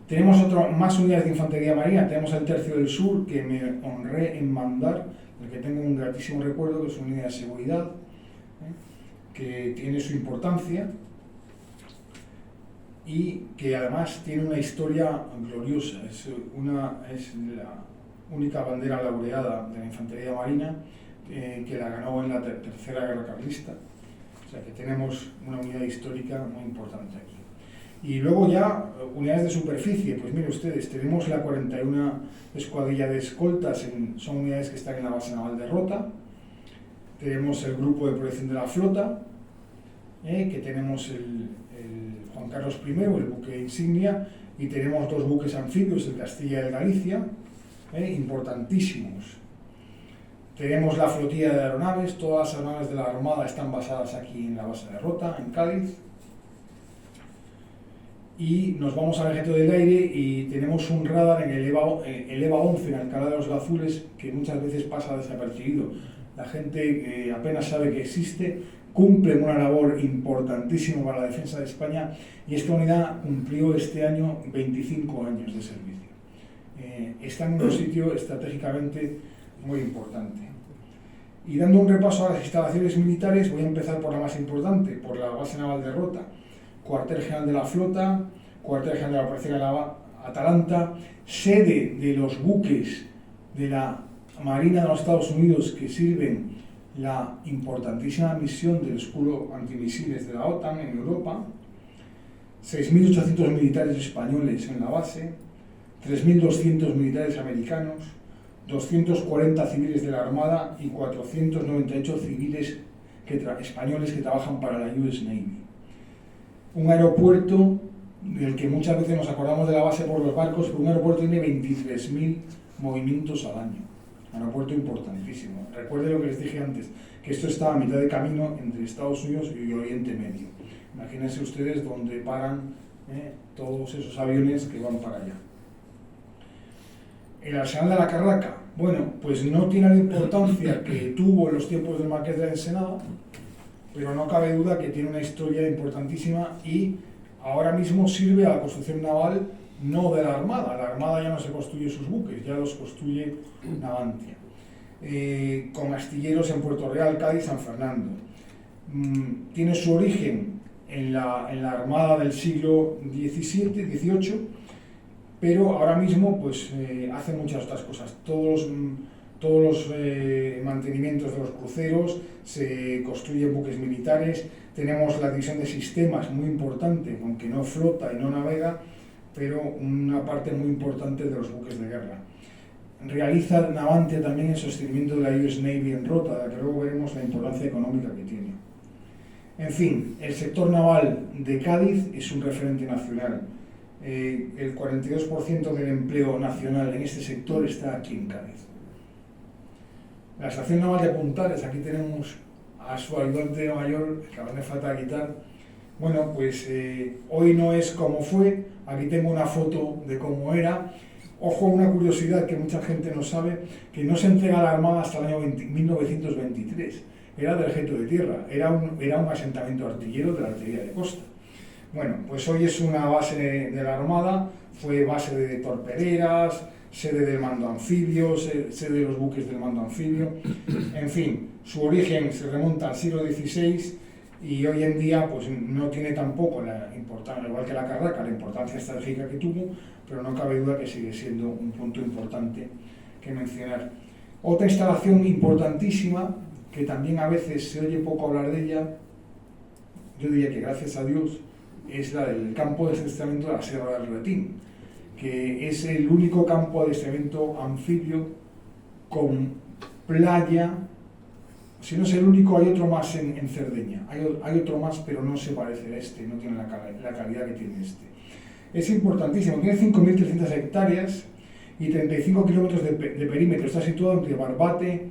Tenemos más unidades de infantería marina. Tenemos el Tercio del Sur, que me honré en mandar, del que tengo un gratísimo recuerdo, que es una unidad de seguridad, que tiene su importancia y que además tiene una historia gloriosa. Es la única bandera laureada de la infantería marina que la ganó en la Tercera Guerra Carlista. O sea que tenemos una unidad histórica muy importante aquí. Y luego ya, unidades de superficie, pues mire ustedes, tenemos la 41 Escuadrilla de Escoltas, son unidades que están en la base naval de Rota. Tenemos el Grupo de Protección de la Flota, que tenemos el Juan Carlos I, el buque insignia, y tenemos 2 buques anfibios, el Castilla y el Galicia, importantísimos. Tenemos la flotilla de aeronaves, todas las aeronaves de la Armada están basadas aquí en la base de Rota, en Cádiz. Y nos vamos al Ejército del Aire y tenemos un radar en el EVA 11, en Alcalá de los Gazules, que muchas veces pasa desapercibido. La gente apenas sabe que existe, cumple una labor importantísima para la defensa de España, y esta unidad cumplió este año 25 años de servicio. Está en un sitio estratégicamente muy importante. Y dando un repaso a las instalaciones militares, voy a empezar por la más importante, por la base naval de Rota. Cuartel General de la Flota, Cuartel General de la Operación Atalanta, sede de los buques de la Marina de los Estados Unidos que sirven la importantísima misión del escudo antimisiles de la OTAN en Europa, 6.800 militares españoles en la base, 3.200 militares americanos, 240 civiles de la Armada y 498 civiles españoles que trabajan para la US Navy. Un aeropuerto del que muchas veces nos acordamos de la base por los barcos, pero un aeropuerto tiene 23.000 movimientos al año. Un aeropuerto importantísimo. Recuerden lo que les dije antes, que esto está a mitad de camino entre Estados Unidos y Oriente Medio. Imagínense ustedes donde paran todos esos aviones que van para allá. El Arsenal de la Carraca, bueno, pues no tiene la importancia que tuvo en los tiempos del Marqués de la Ensenada, pero no cabe duda que tiene una historia importantísima y ahora mismo sirve a la construcción naval, no de la Armada. La Armada ya no se construye sus buques, ya los construye Navantia. Con astilleros en Puerto Real, Cádiz, San Fernando. Tiene su origen en la Armada del siglo XVIII, pero ahora mismo pues, hace muchas otras cosas. Todos los mantenimientos de los cruceros, se construyen buques militares, tenemos la división de sistemas muy importante, aunque no flota y no navega, pero una parte muy importante de los buques de guerra. Realiza Navantia también el sostenimiento de la US Navy en Rota, de la que luego veremos la importancia económica que tiene. En fin, el sector naval de Cádiz es un referente nacional. El 42% del empleo nacional en este sector está aquí en Cádiz. La estación naval de Puntales, aquí tenemos a su ayudante mayor, que ahora me falta quitar. Bueno, pues hoy no es como fue, aquí tengo una foto de cómo era. Ojo, una curiosidad que mucha gente no sabe, que no se entrega a la Armada hasta el año 1923, era del Ejército de Tierra, era un asentamiento artillero de la artillería de costa. Bueno, pues hoy es una base de la Armada, fue base de torpederas, sede del mando anfibio, sede de los buques del mando anfibio, en fin, su origen se remonta al siglo XVI y hoy en día pues no tiene tampoco la importancia, igual que la Carraca, la importancia estratégica que tuvo, pero no cabe duda que sigue siendo un punto importante que mencionar. Otra instalación importantísima, que también a veces se oye poco hablar de ella, yo diría que gracias a Dios, es la del campo de adiestramiento de la Sierra del Retín, que es el único campo de adiestramiento anfibio con playa. Si no es el único, hay otro más en Cerdeña. Hay otro más, pero no se parece a este, no tiene la calidad que tiene este. Es importantísimo, tiene 5.300 hectáreas y 35 kilómetros de perímetro. Está situado entre Barbate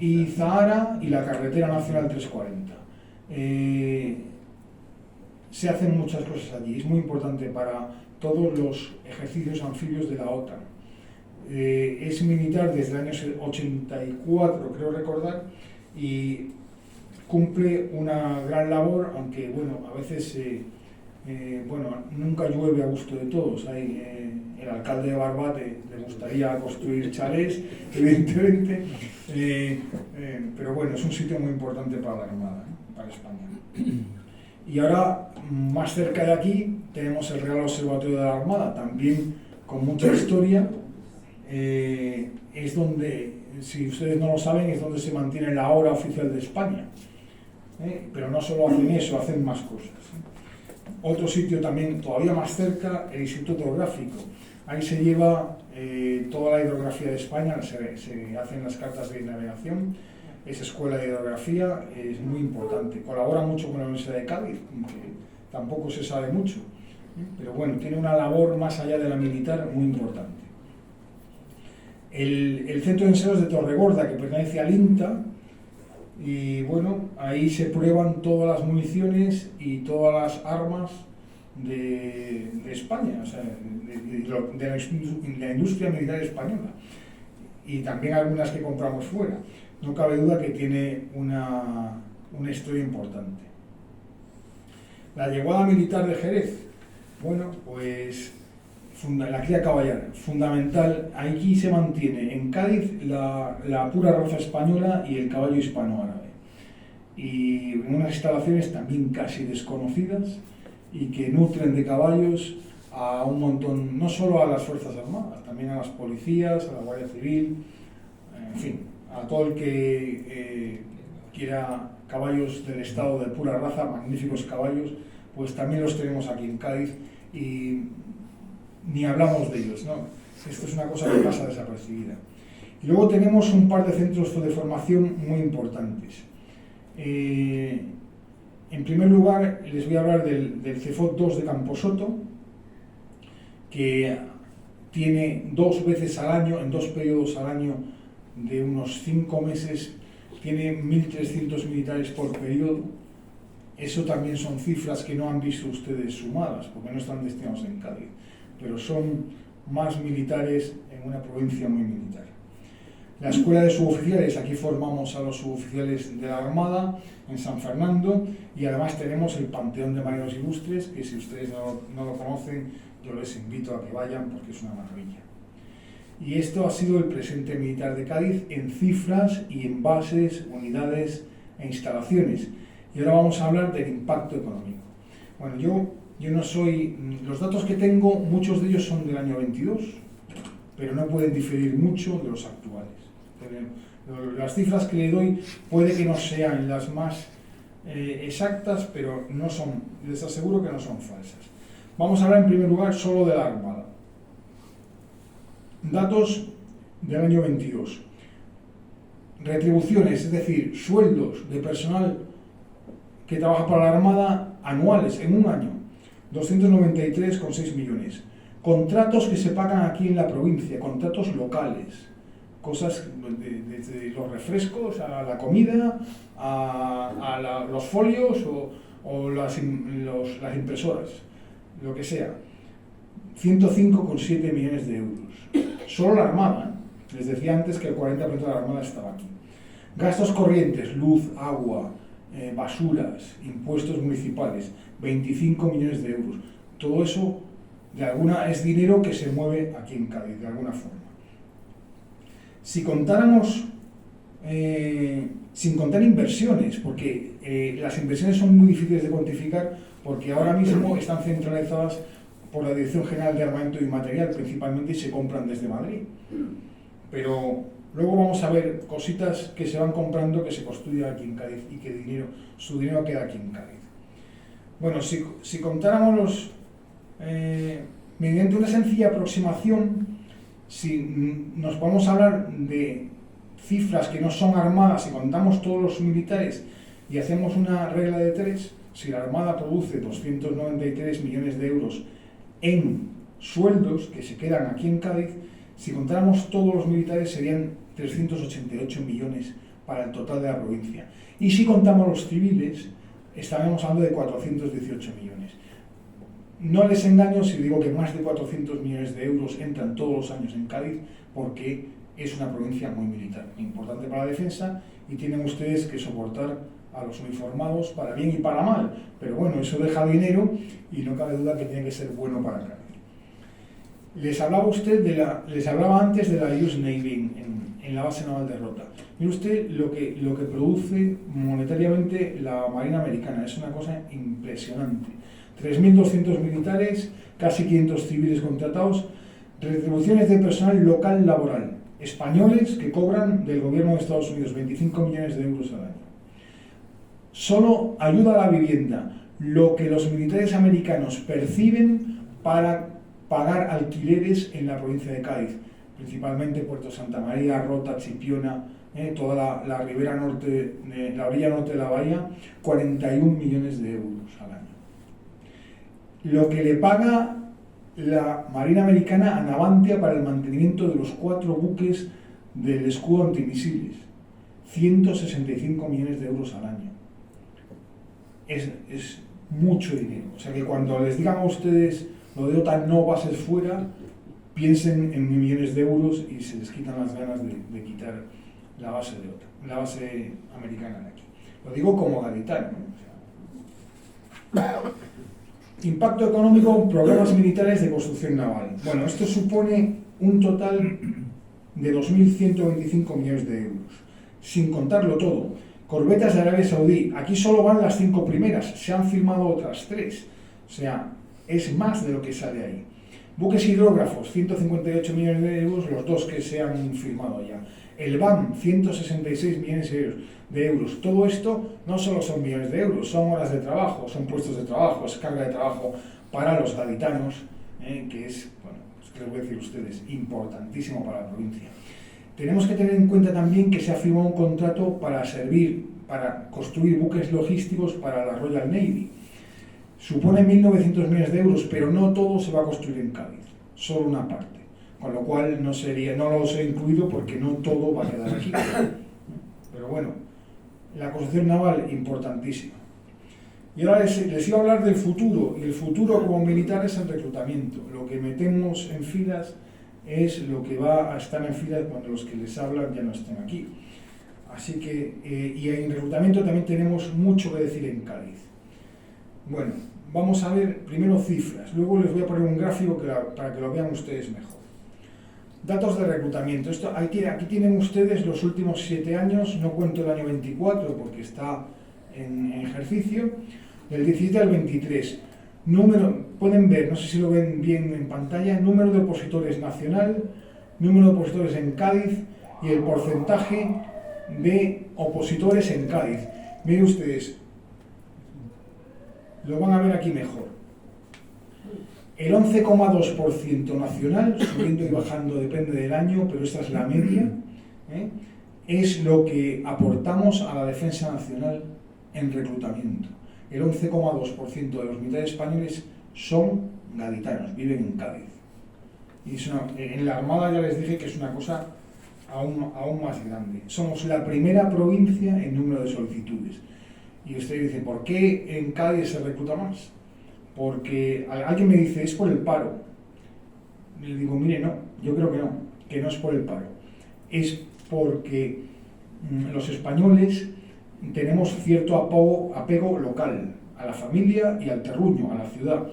y Zahara y la carretera nacional 340. Se hacen muchas cosas allí, es muy importante para todos los ejercicios anfibios de la OTAN. Es militar desde el año 84, creo recordar, y cumple una gran labor, aunque bueno, a veces nunca llueve a gusto de todos. El alcalde de Barbate le gustaría construir chalés, evidentemente, pero bueno, es un sitio muy importante para la Armada, ¿no? Para España. Y ahora, más cerca de aquí, tenemos el Real Observatorio de la Armada, también con mucha historia. Es donde, si ustedes no lo saben, es donde se mantiene la hora oficial de España. Pero no solo hacen eso, hacen más cosas. Otro sitio también, todavía más cerca, el Instituto Geográfico. Ahí se lleva toda la hidrografía de España, se hacen las cartas de navegación. Esa escuela de hidrografía es muy importante. Colabora mucho con la Universidad de Cádiz, aunque tampoco se sabe mucho. Pero bueno, tiene una labor más allá de la militar muy importante. El Centro de Ensayos de Torregorda, que pertenece al INTA, y bueno, ahí se prueban todas las municiones y todas las armas de España, o sea, de la industria militar española, y también algunas que compramos fuera. No cabe duda que tiene una historia importante. La yeguada militar de Jerez, bueno, pues la cría caballar, fundamental. Aquí se mantiene en Cádiz la pura raza española y el caballo hispano-árabe. Y en unas instalaciones también casi desconocidas y que nutren de caballos a un montón, no solo a las Fuerzas Armadas, también a las policías, a la Guardia Civil, en fin, a todo el que quiera caballos del estado de pura raza, magníficos caballos, pues también los tenemos aquí en Cádiz y ni hablamos de ellos, ¿no? Esto es una cosa que pasa desapercibida. Y luego tenemos un par de centros de formación muy importantes. En primer lugar, les voy a hablar del CEFOT 2 de Camposoto, que tiene 2 veces al año, en 2 periodos al año de unos 5 meses, tiene 1.300 militares por periodo. Eso también son cifras que no han visto ustedes sumadas, porque no están destinados en Cádiz, pero son más militares en una provincia muy militar. La escuela de suboficiales, aquí formamos a los suboficiales de la Armada, en San Fernando, y además tenemos el Panteón de Marinos Ilustres, que si ustedes no lo conocen, yo les invito a que vayan porque es una maravilla. Y esto ha sido el presente militar de Cádiz en cifras y en bases, unidades e instalaciones. Y ahora vamos a hablar del impacto económico. Bueno, yo no soy... Los datos que tengo, muchos de ellos son del año 22, pero no pueden diferir mucho de los actuales. Las cifras que le doy puede que no sean las más exactas, pero no son, les aseguro que no son falsas. Vamos a hablar en primer lugar solo de la Armada. Datos del año 22. Retribuciones, es decir, sueldos de personal que trabaja para la Armada anuales en un año, 293,6 millones. Contratos que se pagan aquí en la provincia, contratos locales, cosas desde los refrescos a la comida, a los folios o las impresoras, lo que sea. 105,7 millones de euros. Solo la Armada, ¿eh? Les decía antes que el 40% de la Armada estaba aquí. Gastos corrientes, luz, agua, basuras, impuestos municipales, 25 millones de euros. Todo eso es dinero que se mueve aquí en Cádiz, de alguna forma. Si contáramos, sin contar inversiones, porque las inversiones son muy difíciles de cuantificar, porque ahora mismo están centralizadas por la Dirección General de Armamento y Material, principalmente, y se compran desde Madrid. Pero luego vamos a ver cositas que se van comprando, que se construyen aquí en Cádiz y que su dinero queda aquí en Cádiz. Bueno, si contáramos mediante una sencilla aproximación, si nos vamos a hablar de cifras que no son armadas y contamos todos los militares y hacemos una regla de 3, si la Armada produce 293 millones de euros en sueldos que se quedan aquí en Cádiz, si contáramos todos los militares serían 388 millones para el total de la provincia. Y si contamos los civiles, estaríamos hablando de 418 millones. No les engaño si digo que más de 400 millones de euros entran todos los años en Cádiz, porque es una provincia muy militar, importante para la defensa, y tienen ustedes que soportar a los uniformados para bien y para mal. Pero bueno, eso deja dinero y no cabe duda que tiene que ser bueno para Cádiz. Les hablaba antes de la US Navy en la base naval de Rota. Mire usted lo que produce monetariamente la Marina Americana, es una cosa impresionante. 3.200 militares, casi 500 civiles contratados, retribuciones de personal local laboral, españoles que cobran del gobierno de Estados Unidos 25 millones de euros al año. Solo ayuda a la vivienda, lo que los militares americanos perciben para pagar alquileres en la provincia de Cádiz, principalmente Puerto Santa María, Rota, Chipiona, toda la ribera norte, la orilla norte de la bahía, 41 millones de euros al año. Lo que le paga la Marina Americana a Navantia para el mantenimiento de los 4 buques del escudo antimisiles, 165 millones de euros al año. Es mucho dinero. O sea que cuando les digan a ustedes lo de OTAN no bases fuera, piensen en millones de euros y se les quitan las ganas de quitar la base de OTAN, la base americana de aquí. Lo digo como gaditano, ¿no? O sea, impacto económico en programas militares de construcción naval. Bueno, esto supone un total de 2.125 millones de euros, sin contarlo todo. Corbetas de Arabia Saudí, aquí solo van las 5 primeras, se han firmado otras 3, o sea, es más de lo que sale ahí. Buques hidrógrafos, 158 millones de euros, los 2 que se han firmado ya. El BAM, 166 millones de euros. Todo esto no solo son millones de euros, son horas de trabajo, son puestos de trabajo, es carga de trabajo para los gaditanos, que es, bueno, pues, ¿qué les voy a decir a ustedes? Importantísimo para la provincia. Tenemos que tener en cuenta también que se ha firmado un contrato para construir buques logísticos para la Royal Navy. Supone 1.900 millones de euros, pero no todo se va a construir en Cádiz, solo una parte. Con lo cual no los he incluido porque no todo va a quedar aquí. Pero bueno, la construcción naval, importantísima. Y ahora les iba a hablar del futuro, y el futuro como militar es el reclutamiento. Lo que metemos en filas es lo que va a estar en filas cuando los que les hablan ya no estén aquí. Así que, y en reclutamiento también tenemos mucho que decir en Cádiz. Bueno, vamos a ver primero cifras, luego les voy a poner un gráfico para que lo vean ustedes mejor. Datos de reclutamiento. Aquí tienen ustedes los últimos 7 años, no cuento el año 24 porque está en ejercicio, del 17 al 23. Pueden ver, no sé si lo ven bien en pantalla, número de opositores nacional, número de opositores en Cádiz y el porcentaje de opositores en Cádiz. Miren ustedes, lo van a ver aquí mejor. El 11,2% nacional, subiendo y bajando, depende del año, pero esta es la media, es lo que aportamos a la defensa nacional en reclutamiento. El 11,2% de los militares españoles son gaditanos, viven en Cádiz. Y en la Armada ya les dije que es una cosa aún más grande. Somos la primera provincia en número de solicitudes. Y usted dice, ¿por qué en Cádiz se recluta más? Porque alguien me dice, es por el paro. Y le digo, mire, no, yo creo que no es por el paro. Es porque los españoles tenemos cierto apego local, a la familia y al terruño, a la ciudad.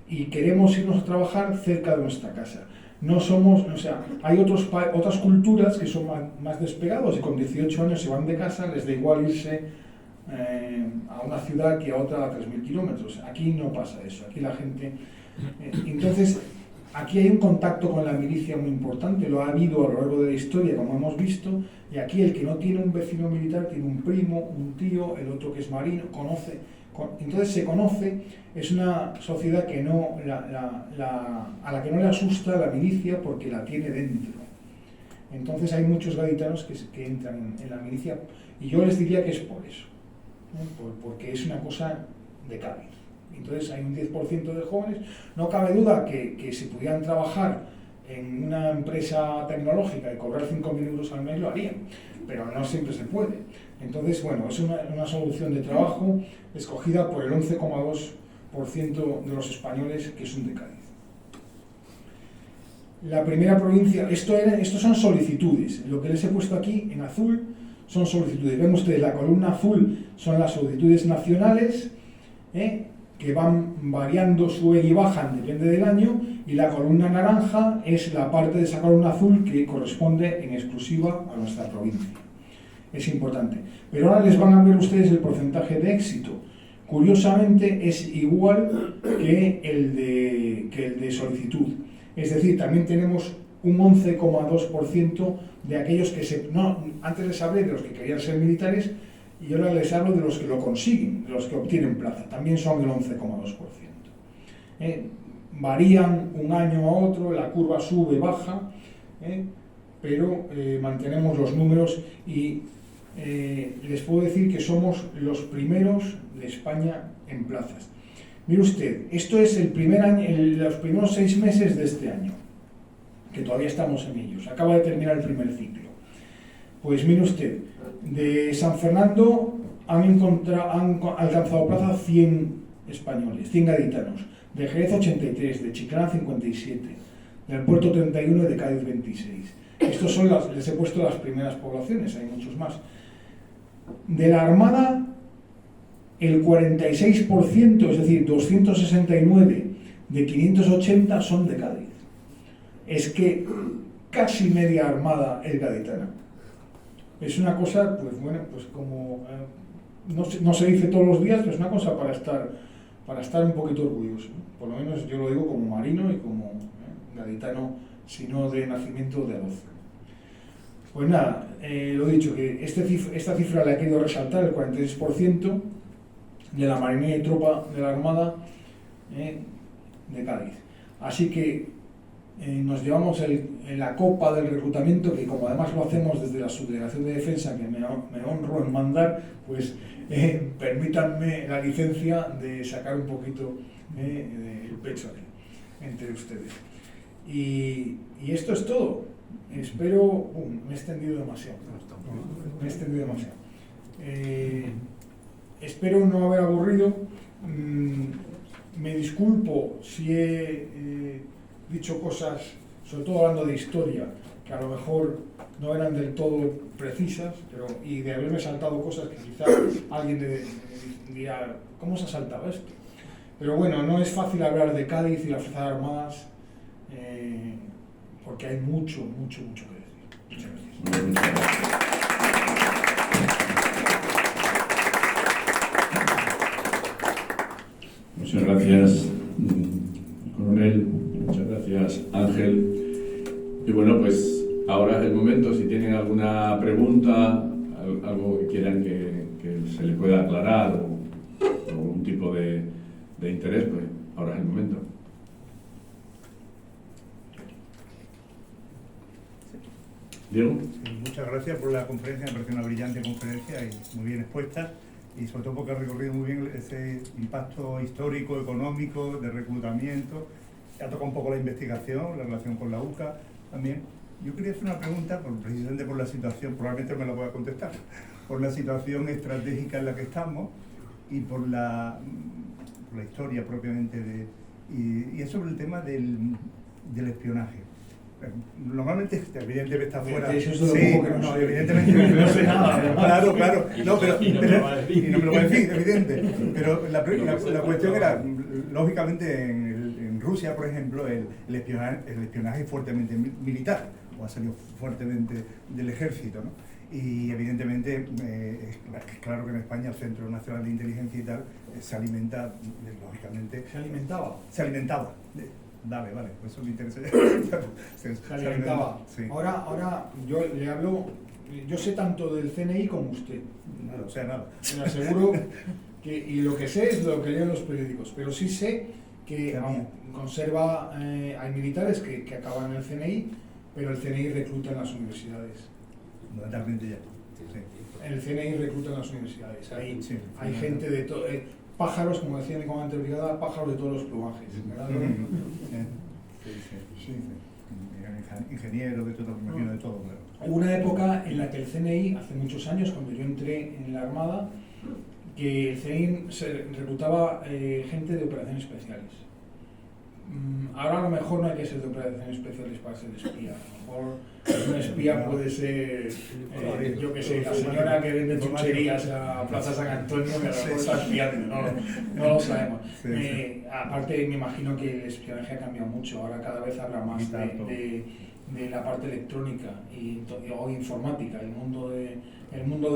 Y queremos irnos a trabajar cerca de nuestra casa. No somos, o sea, hay otras culturas que son más despegados y con 18 años se van de casa, les da igual irse a una ciudad que a otra a 3.000 kilómetros. Aquí no pasa eso, aquí la gente... entonces, Aquí hay un contacto con la milicia muy importante, lo ha habido a lo largo de la historia, como hemos visto, y aquí el que no tiene un vecino militar tiene un primo, un tío, el otro que es marino, conoce. Entonces se conoce, es una sociedad que no, a la que no le asusta la milicia porque la tiene dentro. Entonces hay muchos gaditanos que entran en la milicia, y yo les diría que es por eso, ¿no? Porque es una cosa de Cádiz. Entonces hay un 10% de jóvenes. No cabe duda que si pudieran trabajar en una empresa tecnológica y cobrar 5.000 euros al mes lo harían, pero no siempre se puede. Entonces, bueno, es una solución de trabajo escogida por el 11,2% de los españoles que son de Cádiz. La primera provincia, esto son solicitudes. Lo que les he puesto aquí en azul son solicitudes. Ven ustedes, la columna azul son las solicitudes nacionales, que van variando, suben y bajan, depende del año, y la columna naranja es la parte de esa columna azul que corresponde en exclusiva a nuestra provincia. Es importante. Pero ahora les van a ver ustedes el porcentaje de éxito. Curiosamente es igual que el de solicitud. Es decir, también tenemos un 11,2% de aquellos que antes les hablé de los que querían ser militares, y ahora les hablo de los que lo consiguen, de los que obtienen plaza. También son el 11,2%. Varían un año a otro, la curva sube, baja, pero mantenemos los números, y les puedo decir que somos los primeros de España en plazas. Mire usted, esto es el primer año, los primeros 6 meses de este año, que todavía estamos en ellos. Acaba de terminar el primer ciclo. Pues mire usted, de San Fernando han alcanzado plaza 100 españoles, 100 gaditanos. De Jerez 83, de Chiclana 57, del Puerto 31 y de Cádiz 26. Estos son les he puesto las primeras poblaciones, hay muchos más. De la Armada, el 46%, es decir, 269 de 580 son de Cádiz. Es que casi media Armada es gaditana. Es una cosa, pues bueno, pues como no se dice todos los días, pero es una cosa para estar un poquito orgulloso, ¿no? Por lo menos yo lo digo como marino y como gaditano, si no de nacimiento, de adopción. Pues nada, lo he dicho, que esta cifra la he querido resaltar, el 46% de la Marina y Tropa de la Armada de Cádiz. Así que nos llevamos la copa del reclutamiento, que como además lo hacemos desde la Subdelegación de Defensa, que me honro en mandar, pues permítanme la licencia de sacar un poquito el pecho aquí, entre ustedes. Y esto es todo. Espero... me he extendido demasiado. Espero no haber aburrido. Me disculpo si he dicho cosas, sobre todo hablando de historia, que a lo mejor no eran del todo precisas, y de haberme saltado cosas que quizá alguien dirá, ¿cómo se ha saltado esto? Pero bueno, no es fácil hablar de Cádiz y las Fuerzas Armadas, porque hay mucho que decir. Muchas gracias. Muchas gracias, coronel. Muchas gracias, Ángel. Y bueno, pues ahora es el momento, si tienen alguna pregunta, algo que quieran que se le pueda aclarar o algún tipo de interés, pues ahora es el momento. Diego. Muchas gracias por la conferencia, me parece una brillante conferencia y muy bien expuesta, y sobre todo porque ha recorrido muy bien ese impacto histórico, económico, de reclutamiento. Ha tocado un poco la investigación, la relación con la UCA también. Yo quería hacer una pregunta, precisamente por la situación, probablemente me la pueda contestar, por la situación estratégica en la que estamos y por la historia propiamente y es sobre el tema del espionaje. Normalmente, evidentemente está fuera. Eso es de lo poco que no, evidentemente no sé nada. Claro. No, pero, y no me lo va a decir, evidente. Pero la cuestión era, lógicamente, en Rusia, por ejemplo, el espionaje es fuertemente militar, o ha salido fuertemente del ejército, ¿no? Y evidentemente, es claro que en España el Centro Nacional de Inteligencia y tal se alimenta, lógicamente. ¿Se alimentaba? Se alimentaba. Dale, vale, pues eso me interesa. Se calentaba. Sí. Ahora yo le hablo, yo sé tanto del CNI como usted. Nada, o sea, nada. Le aseguro que, y lo que sé es lo que leo en los periódicos, pero sí sé que conserva, hay militares que acaban en el CNI, pero el CNI recluta en las universidades. Fundamentalmente ya. Sí. El CNI recluta en las universidades. Sí, Hay gente de todo, pájaros, como decía mi comandante de brigada, pájaros de todos los plumajes, ¿verdad? Sí. Ingeniero, de todo, me imagino de todo. Claro. Hubo una época en la que el CNI, hace muchos años, cuando yo entré en la Armada, que el CNI se reclutaba gente de operaciones especiales. Ahora a lo mejor no hay que ser de operaciones especiales para ser espía. A lo mejor un espía puede ser, yo que sé, la señora que vende chucherías a Plaza San Antonio, que a lo mejor está espiando, no lo sabemos. Aparte me imagino que el espionaje ha cambiado mucho, ahora cada vez habla más de la parte electrónica o informática, el mundo de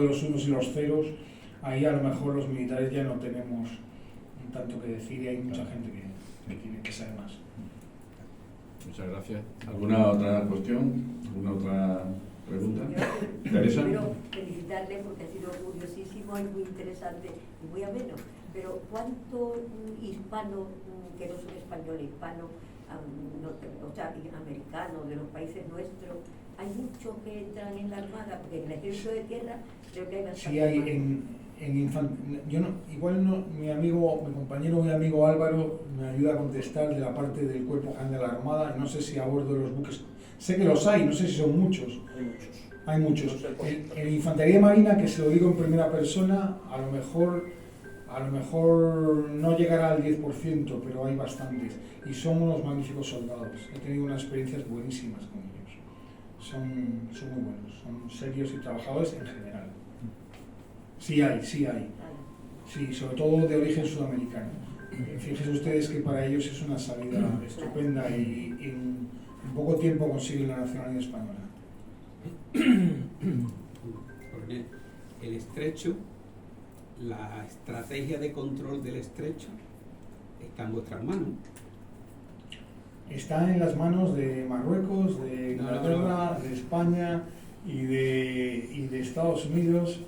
los unos y los ceros. Ahí a lo mejor los militares ya no tenemos tanto que decir y hay mucha gente que tiene que saber más. Muchas gracias. ¿Alguna otra cuestión? ¿Alguna otra pregunta? Teresa. Quiero felicitarle porque ha sido curiosísimo y muy interesante y muy ameno. Pero ¿cuántos hispanos, que no son españoles, hispanos, o sea, americanos de los países nuestros, hay muchos que entran en la Armada? Porque en el ejército de tierra creo que hay bastante. Sí, hay yo no, igual no, mi compañero, mi amigo Álvaro me ayuda a contestar de la parte del Cuerpo General de la Armada. No sé si a bordo de los buques, sé que los hay, no sé si son muchos. Hay muchos. En Infantería Marina, que se lo digo en primera persona, a lo mejor no llegará al 10%, pero hay bastantes. Y son unos magníficos soldados. He tenido unas experiencias buenísimas con ellos. Son muy buenos, son serios y trabajadores en general. Sí hay. Sí, sobre todo de origen sudamericano. Fíjense ustedes que para ellos es una salida estupenda y en poco tiempo consiguen la nacionalidad española. Coronel, el estrecho, la estrategia de control del estrecho está en vuestras manos. Está en las manos de Marruecos, de Inglaterra, de España y de Estados Unidos.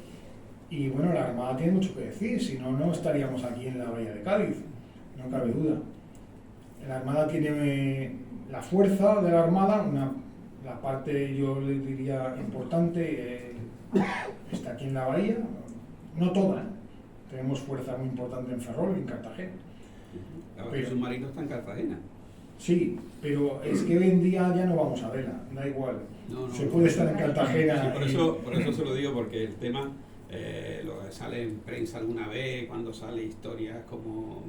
Y bueno, la Armada tiene mucho que decir, si no, no estaríamos aquí en la Bahía de Cádiz, no cabe duda. La Armada tiene la fuerza de la Armada, la parte, yo le diría, importante, está aquí en la Bahía, no toda, tenemos fuerza muy importante en Ferrol y en Cartagena. El submarino está en Cartagena. Sí, pero es que hoy en día ya no vamos a verla, da igual. Se puede estar en Cartagena. Sí, por eso se lo digo, porque el tema lo que sale en prensa alguna vez, cuando sale historias como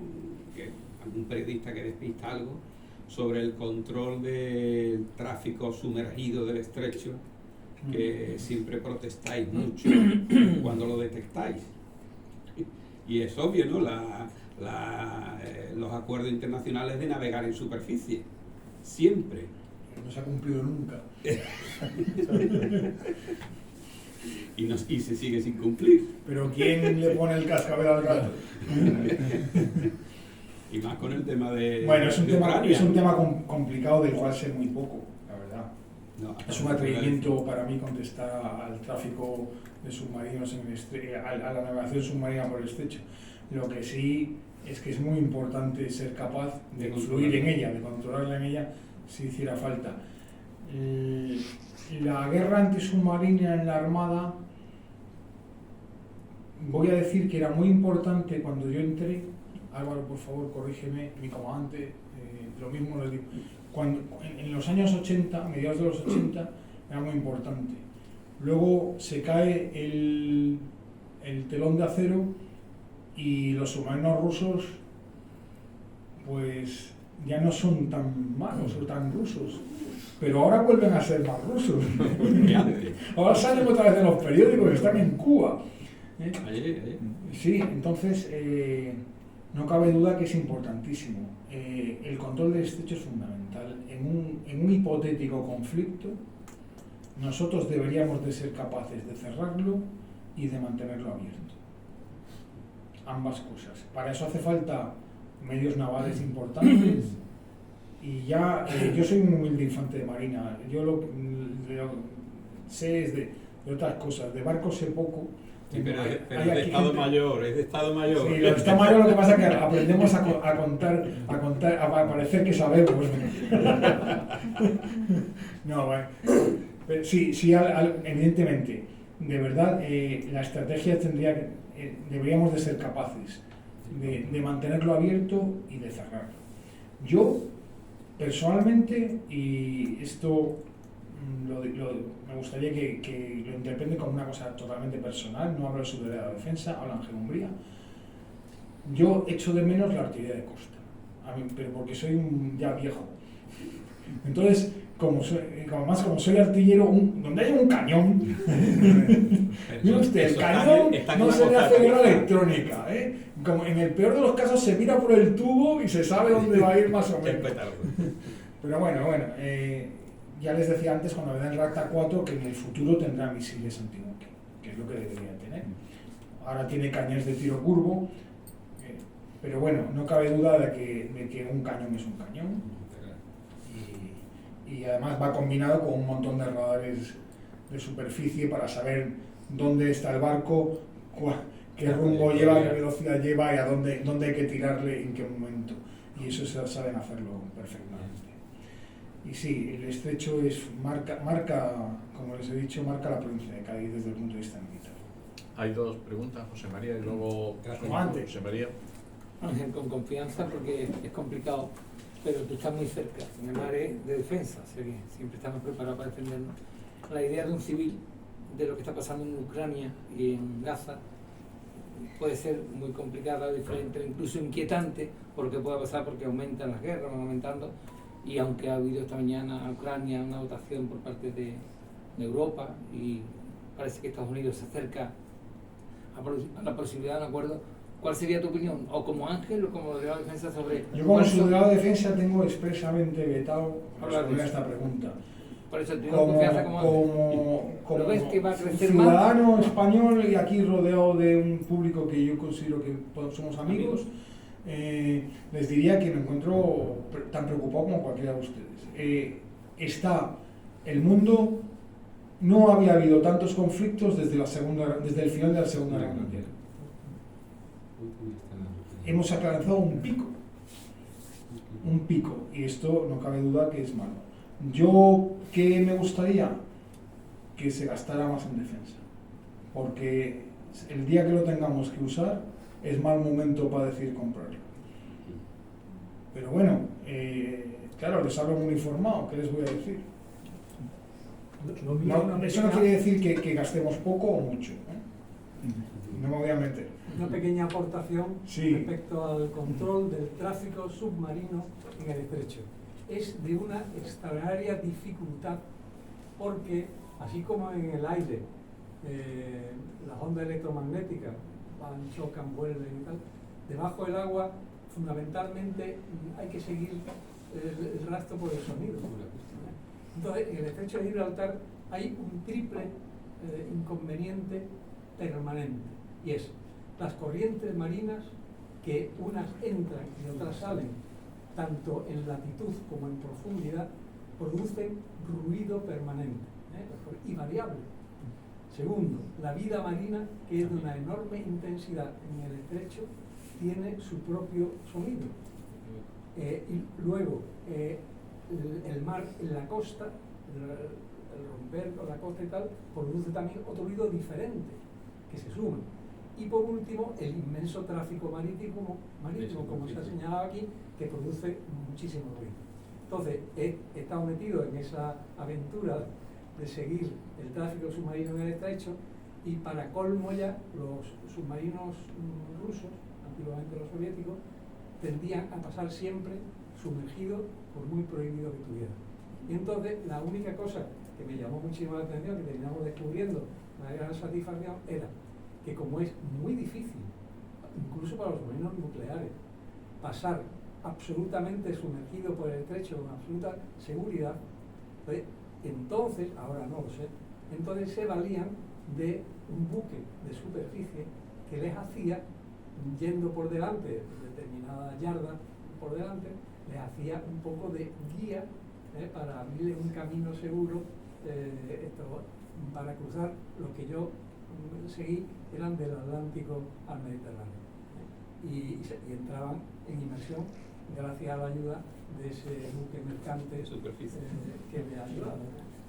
que algún periodista que despista algo sobre el control del tráfico sumergido del estrecho, que siempre protestáis mucho cuando lo detectáis. Y es obvio, ¿no? Los acuerdos internacionales de navegar en superficie, siempre. No se ha cumplido nunca. Y se sigue sin cumplir. Pero ¿quién le pone el cascabel al gato? Y más con el tema de... Bueno, es un tema complicado del cual sé muy poco, la verdad. No, es un atrevimiento para mí contestar al tráfico de submarinos, a la navegación submarina por el estrecho. Lo que sí es que es muy importante ser capaz de influir en ella, de controlarla en ella, si hiciera falta. La guerra antisubmarina en la Armada, voy a decir que era muy importante cuando yo entré. Álvaro, por favor, corrígeme, mi comandante, lo mismo les digo. En los años 80, mediados de los 80, era muy importante. Luego se cae el telón de acero y los submarinos rusos pues ya no son tan malos o tan rusos, pero ahora vuelven a ser más rusos. Ahora salen otra vez en los periódicos que están en Cuba. Sí, entonces no cabe duda que es importantísimo. El control del estrecho es fundamental. En un hipotético conflicto, nosotros deberíamos de ser capaces de cerrarlo y de mantenerlo abierto. Ambas cosas. Para eso hace falta medios navales importantes Y ya, yo soy un humilde infante de marina, yo lo sé es de otras cosas, de barcos sé poco. Sí, pero Hay es de aquí Estado gente- Mayor, es de Estado Mayor. Sí, lo de Estado Mayor, lo que pasa es que aprendemos a contar, a parecer que sabemos. No, vale. Pero sí, evidentemente, de verdad, la estrategia deberíamos de ser capaces de mantenerlo abierto y de cerrarlo. Yo, personalmente, y esto me gustaría que lo interpreten como una cosa totalmente personal, no hablo sobre la defensa, hablo Ángel Umbría. Yo echo de menos la artillería de costa, pero porque soy ya viejo. Entonces, como soy artillero, donde hay un cañón, mire usted, el cañón no se le hace una electrónica, ¿eh? Como en el peor de los casos se mira por el tubo y se sabe dónde va a ir más o menos. Pero bueno, ya les decía antes cuando le den el Racta 4 que en el futuro tendrá misiles antibuque, que es lo que debería tener. Ahora tiene cañones de tiro curvo, pero bueno, no cabe duda de que un cañón es un cañón. Y además va combinado con un montón de radares de superficie para saber dónde está el barco, qué rumbo lleva, qué velocidad lleva y a dónde hay que tirarle en qué momento. Y eso saben hacerlo perfectamente. Y sí, el estrecho marca, como les he dicho, marca la provincia de Cádiz desde el punto de vista militar. Hay dos preguntas, José María, y luego José María. Ángel, con confianza porque es complicado, pero tú estás muy cerca, en el área de defensa, o sea que siempre estamos preparados para defendernos. La idea de un civil, de lo que está pasando en Ucrania y en Gaza, puede ser muy complicada, diferente, incluso inquietante por lo que pueda pasar, porque aumentan las guerras, van aumentando, y aunque ha habido esta mañana en Ucrania una votación por parte de Europa, y parece que Estados Unidos se acerca a la posibilidad de un acuerdo, ¿cuál sería tu opinión? O como Ángel o como delegado de defensa sobre... Yo como delegado de defensa tengo expresamente vetado responder a esta pregunta. Por eso tengo confianza como ves que va a crecer ciudadano más? español y aquí rodeado de un público que yo considero que somos amigos, les diría que me encuentro tan preocupado como cualquiera de ustedes. El mundo, no había habido tantos conflictos desde el final de la Segunda Guerra Mundial. Hemos alcanzado un pico, y esto no cabe duda que es malo. Yo, ¿qué me gustaría? Que se gastara más en defensa, porque el día que lo tengamos que usar es mal momento para decir comprarlo. Pero bueno, claro, les hablo muy informado, ¿qué les voy a decir? No, eso no quiere decir que gastemos poco o mucho, ¿eh? No me voy a meter. Una pequeña aportación Sí. respecto al control del tráfico submarino en el estrecho. Es de una extraordinaria dificultad porque, así como en el aire, las ondas electromagnéticas van, chocan, vuelven y tal, debajo del agua fundamentalmente hay que seguir el rastro por el sonido. Entonces, en el estrecho de Gibraltar hay un triple inconveniente permanente, y es las corrientes marinas, que unas entran y otras salen, tanto en latitud como en profundidad, producen ruido permanente, y variable. Segundo, la vida marina, que es de una enorme intensidad en el estrecho, tiene su propio sonido. Y luego, el mar en la costa, el romper con la costa y tal, produce también otro ruido diferente, que se suma. Y por último, el inmenso tráfico marítimo, como se ha señalado aquí, que produce muchísimo ruido. Entonces, he estado metido en esa aventura de seguir el tráfico submarino en el estrecho, y para colmo ya, los submarinos rusos, antiguamente los soviéticos, tendían a pasar siempre sumergidos, por muy prohibido que tuvieran. Y entonces, la única cosa que me llamó muchísimo la atención, que terminamos descubriendo una gran satisfacción, era que como es muy difícil, incluso para los submarinos nucleares, pasar absolutamente sumergido por el estrecho con absoluta seguridad, entonces, ahora no lo sé, entonces se valían de un buque de superficie que les hacía, yendo por delante, determinada yarda por delante, les hacía un poco de guía para abrirles un camino seguro para cruzar lo que yo seguí, eran del Atlántico al Mediterráneo. Y entraban en inmersión gracias a la ayuda de ese buque mercante que me ayudaba.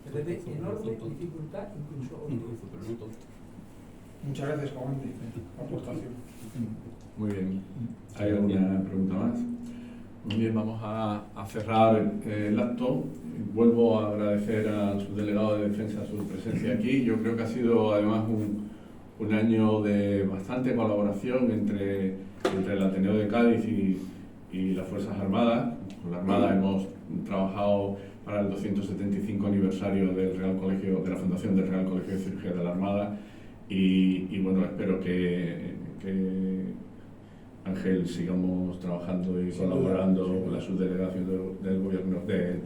Es de enorme dificultad, incluso hoy. Muchas gracias, comandante, por tu aportación. Muy bien. ¿Hay alguna pregunta más? Muy bien, vamos a cerrar el acto. Vuelvo a agradecer a su delegado de defensa su presencia aquí. Yo creo que ha sido además un año de bastante colaboración entre el Ateneo de Cádiz y las Fuerzas Armadas. Con la Armada hemos trabajado para el 275 aniversario del Real Colegio, de la fundación del Real Colegio de Cirugía de la Armada, y bueno, espero que Ángel sigamos trabajando y colaborando con la subdelegación del Gobierno de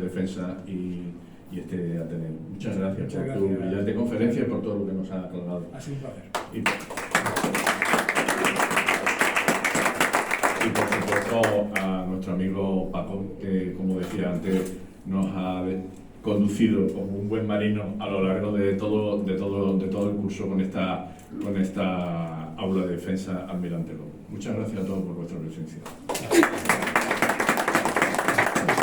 Defensa y este Ateneo. Muchas gracias por tu brillante conferencia y por todo lo que nos ha aclarado. Ha sido un placer. Y por supuesto a nuestro amigo Paco, que como decía antes, nos ha conducido como un buen marino a lo largo de todo el curso con esta aula de defensa Almirante Lobo. Muchas gracias a todos por vuestra presencia.